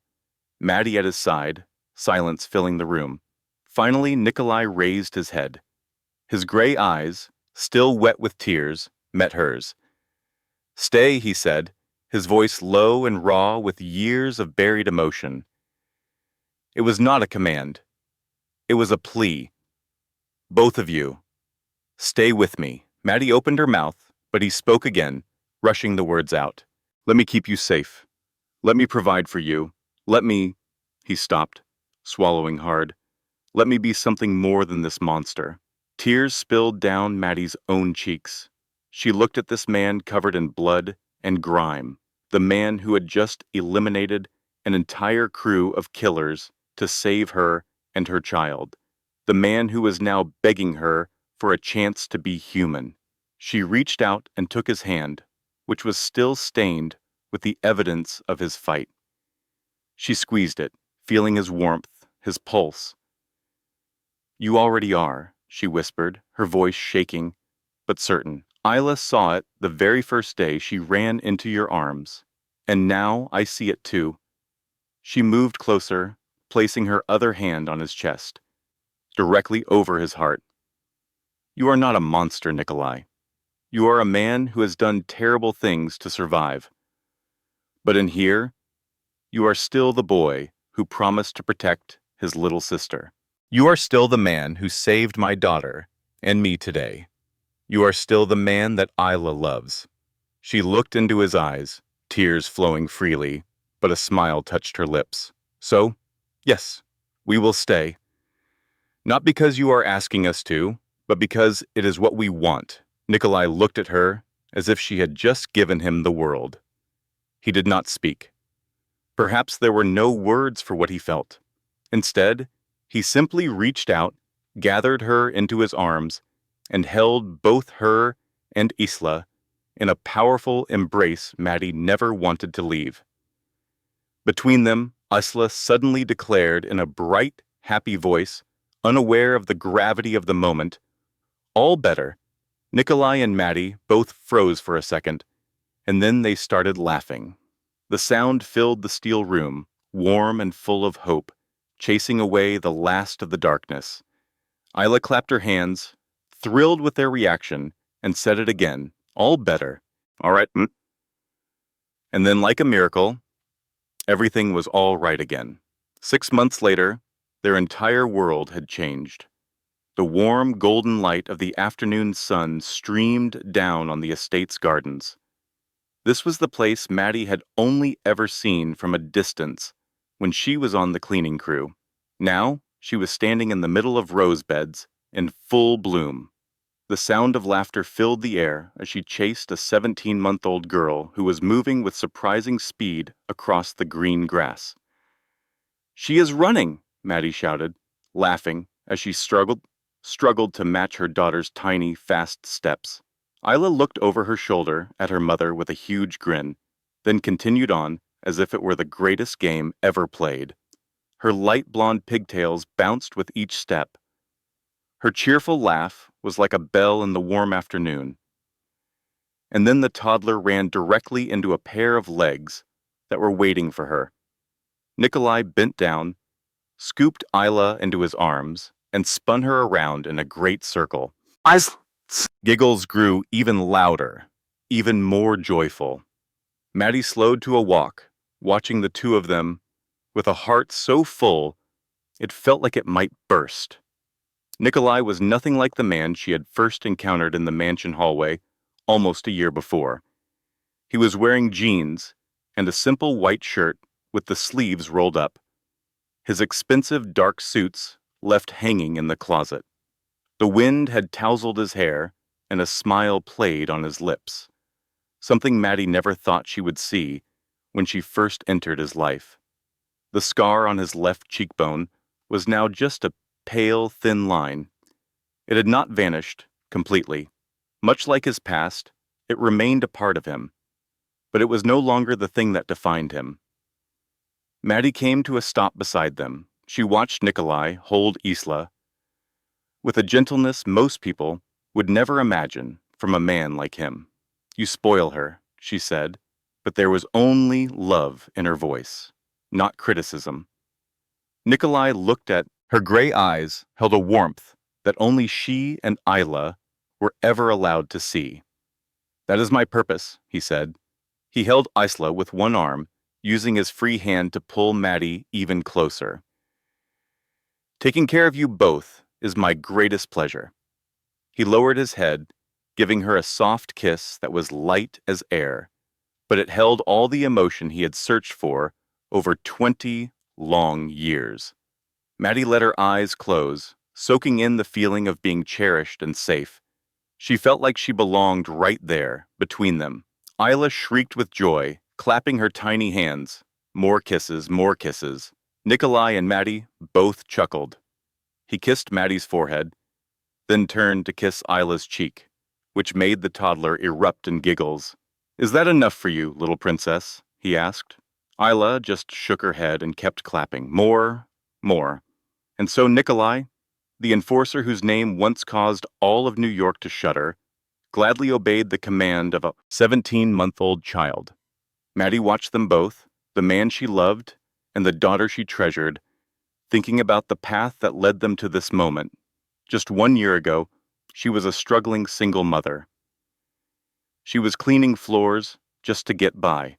Maddie at his side, silence filling the room. Finally, Nikolai raised his head. His gray eyes, still wet with tears, met hers. Stay, he said, his voice low and raw with years of buried emotion. It was not a command. It was a plea. Both of you. Stay with me. Maddie opened her mouth, but he spoke again, rushing the words out. Let me keep you safe. Let me provide for you. Let me... He stopped, swallowing hard. Let me be something more than this monster. Tears spilled down Maddie's own cheeks. She looked at this man covered in blood and grime, the man who had just eliminated an entire crew of killers to save her and her child, the man who was now begging her for a chance to be human. She reached out and took his hand, which was still stained with the evidence of his fight. She squeezed it, feeling his warmth, his pulse. "You already are," she whispered, her voice shaking, but certain. "Isla saw it the very first day she ran into your arms, and now I see it too." She moved closer, placing her other hand on his chest, directly over his heart. "You are not a monster, Nikolai. You are a man who has done terrible things to survive. But in here, you are still the boy who promised to protect his little sister. You are still the man who saved my daughter and me today. You are still the man that Isla loves." She looked into his eyes, tears flowing freely, but a smile touched her lips. "So, yes, we will stay. Not because you are asking us to, but because it is what we want." Nikolai looked at her as if she had just given him the world. He did not speak. Perhaps there were no words for what he felt. Instead, he simply reached out, gathered her into his arms, and held both her and Isla in a powerful embrace Maddie never wanted to leave. Between them, Isla suddenly declared in a bright, happy voice, unaware of the gravity of the moment, "All better." Nikolai and Maddie both froze for a second, and then they started laughing. The sound filled the steel room, warm and full of hope, chasing away the last of the darkness. Isla clapped her hands, thrilled with their reaction, and said it again, "All better." "All right." And then, like a miracle, everything was all right again. 6 months later, their entire world had changed. The warm, golden light of the afternoon sun streamed down on the estate's gardens. This was the place Maddie had only ever seen from a distance when she was on the cleaning crew. Now, she was standing in the middle of rose beds, in full bloom. The sound of laughter filled the air as she chased a 17-month-old girl who was moving with surprising speed across the green grass. "She is running!" Maddie shouted, laughing as she struggled to match her daughter's tiny, fast steps. Isla looked over her shoulder at her mother with a huge grin, then continued on as if it were the greatest game ever played. Her light blonde pigtails bounced with each step. Her cheerful laugh was like a bell in the warm afternoon. And then the toddler ran directly into a pair of legs that were waiting for her. Nikolai bent down, scooped Isla into his arms, and spun her around in a great circle. Giggles grew even louder, even more joyful. Maddie slowed to a walk, watching the two of them with a heart so full it felt like it might burst. Nikolai was nothing like the man she had first encountered in the mansion hallway almost a year before. He was wearing jeans and a simple white shirt with the sleeves rolled up, his expensive dark suits left hanging in the closet. The wind had tousled his hair, and a smile played on his lips, something Maddie never thought she would see when she first entered his life. The scar on his left cheekbone was now just a pale, thin line. It had not vanished completely. Much like his past, it remained a part of him, but it was no longer the thing that defined him. Maddie came to a stop beside them. She watched Nikolai hold Isla with a gentleness most people would never imagine from a man like him. "You spoil her," she said, but there was only love in her voice, not criticism. Nikolai looked at her gray eyes, held a warmth that only she and Isla were ever allowed to see. "That is my purpose," he said. He held Isla with one arm, using his free hand to pull Maddie even closer. "Taking care of you both is my greatest pleasure." He lowered his head, giving her a soft kiss that was light as air, but it held all the emotion he had searched for over 20 long years. Maddie let her eyes close, soaking in the feeling of being cherished and safe. She felt like she belonged right there, between them. Isla shrieked with joy, clapping her tiny hands. More kisses, more kisses. Nikolai and Maddie both chuckled. He kissed Maddie's forehead, then turned to kiss Isla's cheek. which made the toddler erupt in giggles. "Is that enough for you, little princess?" he asked. Isla just shook her head and kept clapping. More, more. And so Nikolai, the enforcer whose name once caused all of New York to shudder, gladly obeyed the command of a 17-month-old child. Maddie watched them both, the man she loved and the daughter she treasured, thinking about the path that led them to this moment. Just 1 year ago, she was a struggling single mother. She was cleaning floors just to get by,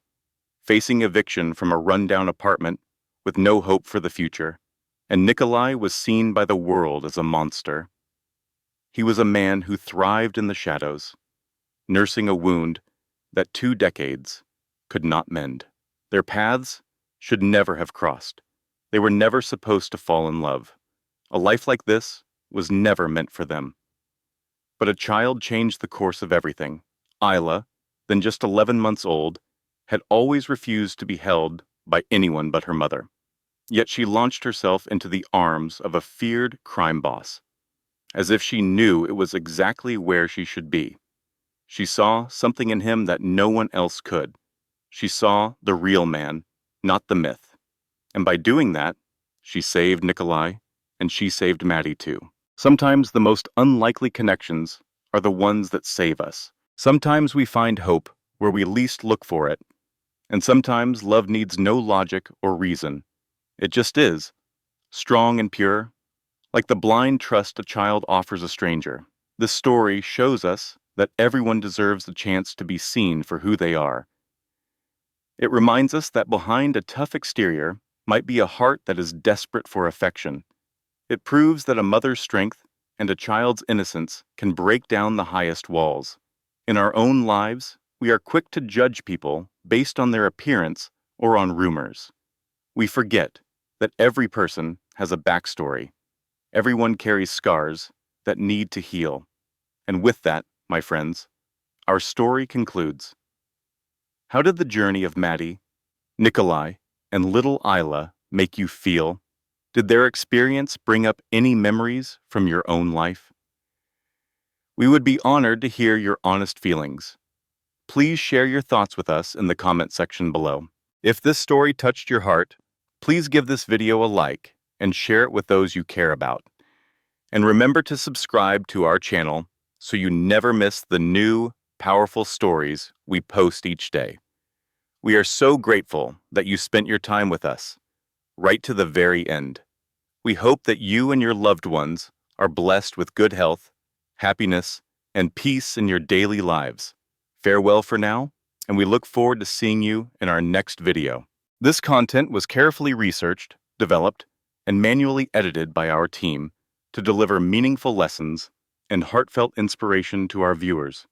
facing eviction from a rundown apartment with no hope for the future, and Nikolai was seen by the world as a monster. He was a man who thrived in the shadows, nursing a wound that 2 decades could not mend. Their paths should never have crossed. They were never supposed to fall in love. A life like this was never meant for them. But a child changed the course of everything. Isla, then just 11 months old, had always refused to be held by anyone but her mother. Yet she launched herself into the arms of a feared crime boss, as if she knew it was exactly where she should be. She saw something in him that no one else could. She saw the real man, not the myth. And by doing that, she saved Nikolai, and she saved Maddie too. Sometimes the most unlikely connections are the ones that save us. Sometimes we find hope where we least look for it. And sometimes love needs no logic or reason. It just is, strong and pure, like the blind trust a child offers a stranger. This story shows us that everyone deserves the chance to be seen for who they are. It reminds us that behind a tough exterior might be a heart that is desperate for affection. It proves that a mother's strength and a child's innocence can break down the highest walls. In our own lives, we are quick to judge people based on their appearance or on rumors. We forget that every person has a backstory. Everyone carries scars that need to heal. And with that, my friends, our story concludes. How did the journey of Maddie, Nikolai, and little Isla make you feel? Did their experience bring up any memories from your own life? We would be honored to hear your honest feelings. Please share your thoughts with us in the comment section below. If this story touched your heart, please give this video a like and share it with those you care about. And remember to subscribe to our channel so you never miss the new, powerful stories we post each day. We are so grateful that you spent your time with us, right to the very end. We hope that you and your loved ones are blessed with good health, happiness, and peace in your daily lives. Farewell for now, and we look forward to seeing you in our next video. This content was carefully researched, developed, and manually edited by our team to deliver meaningful lessons and heartfelt inspiration to our viewers.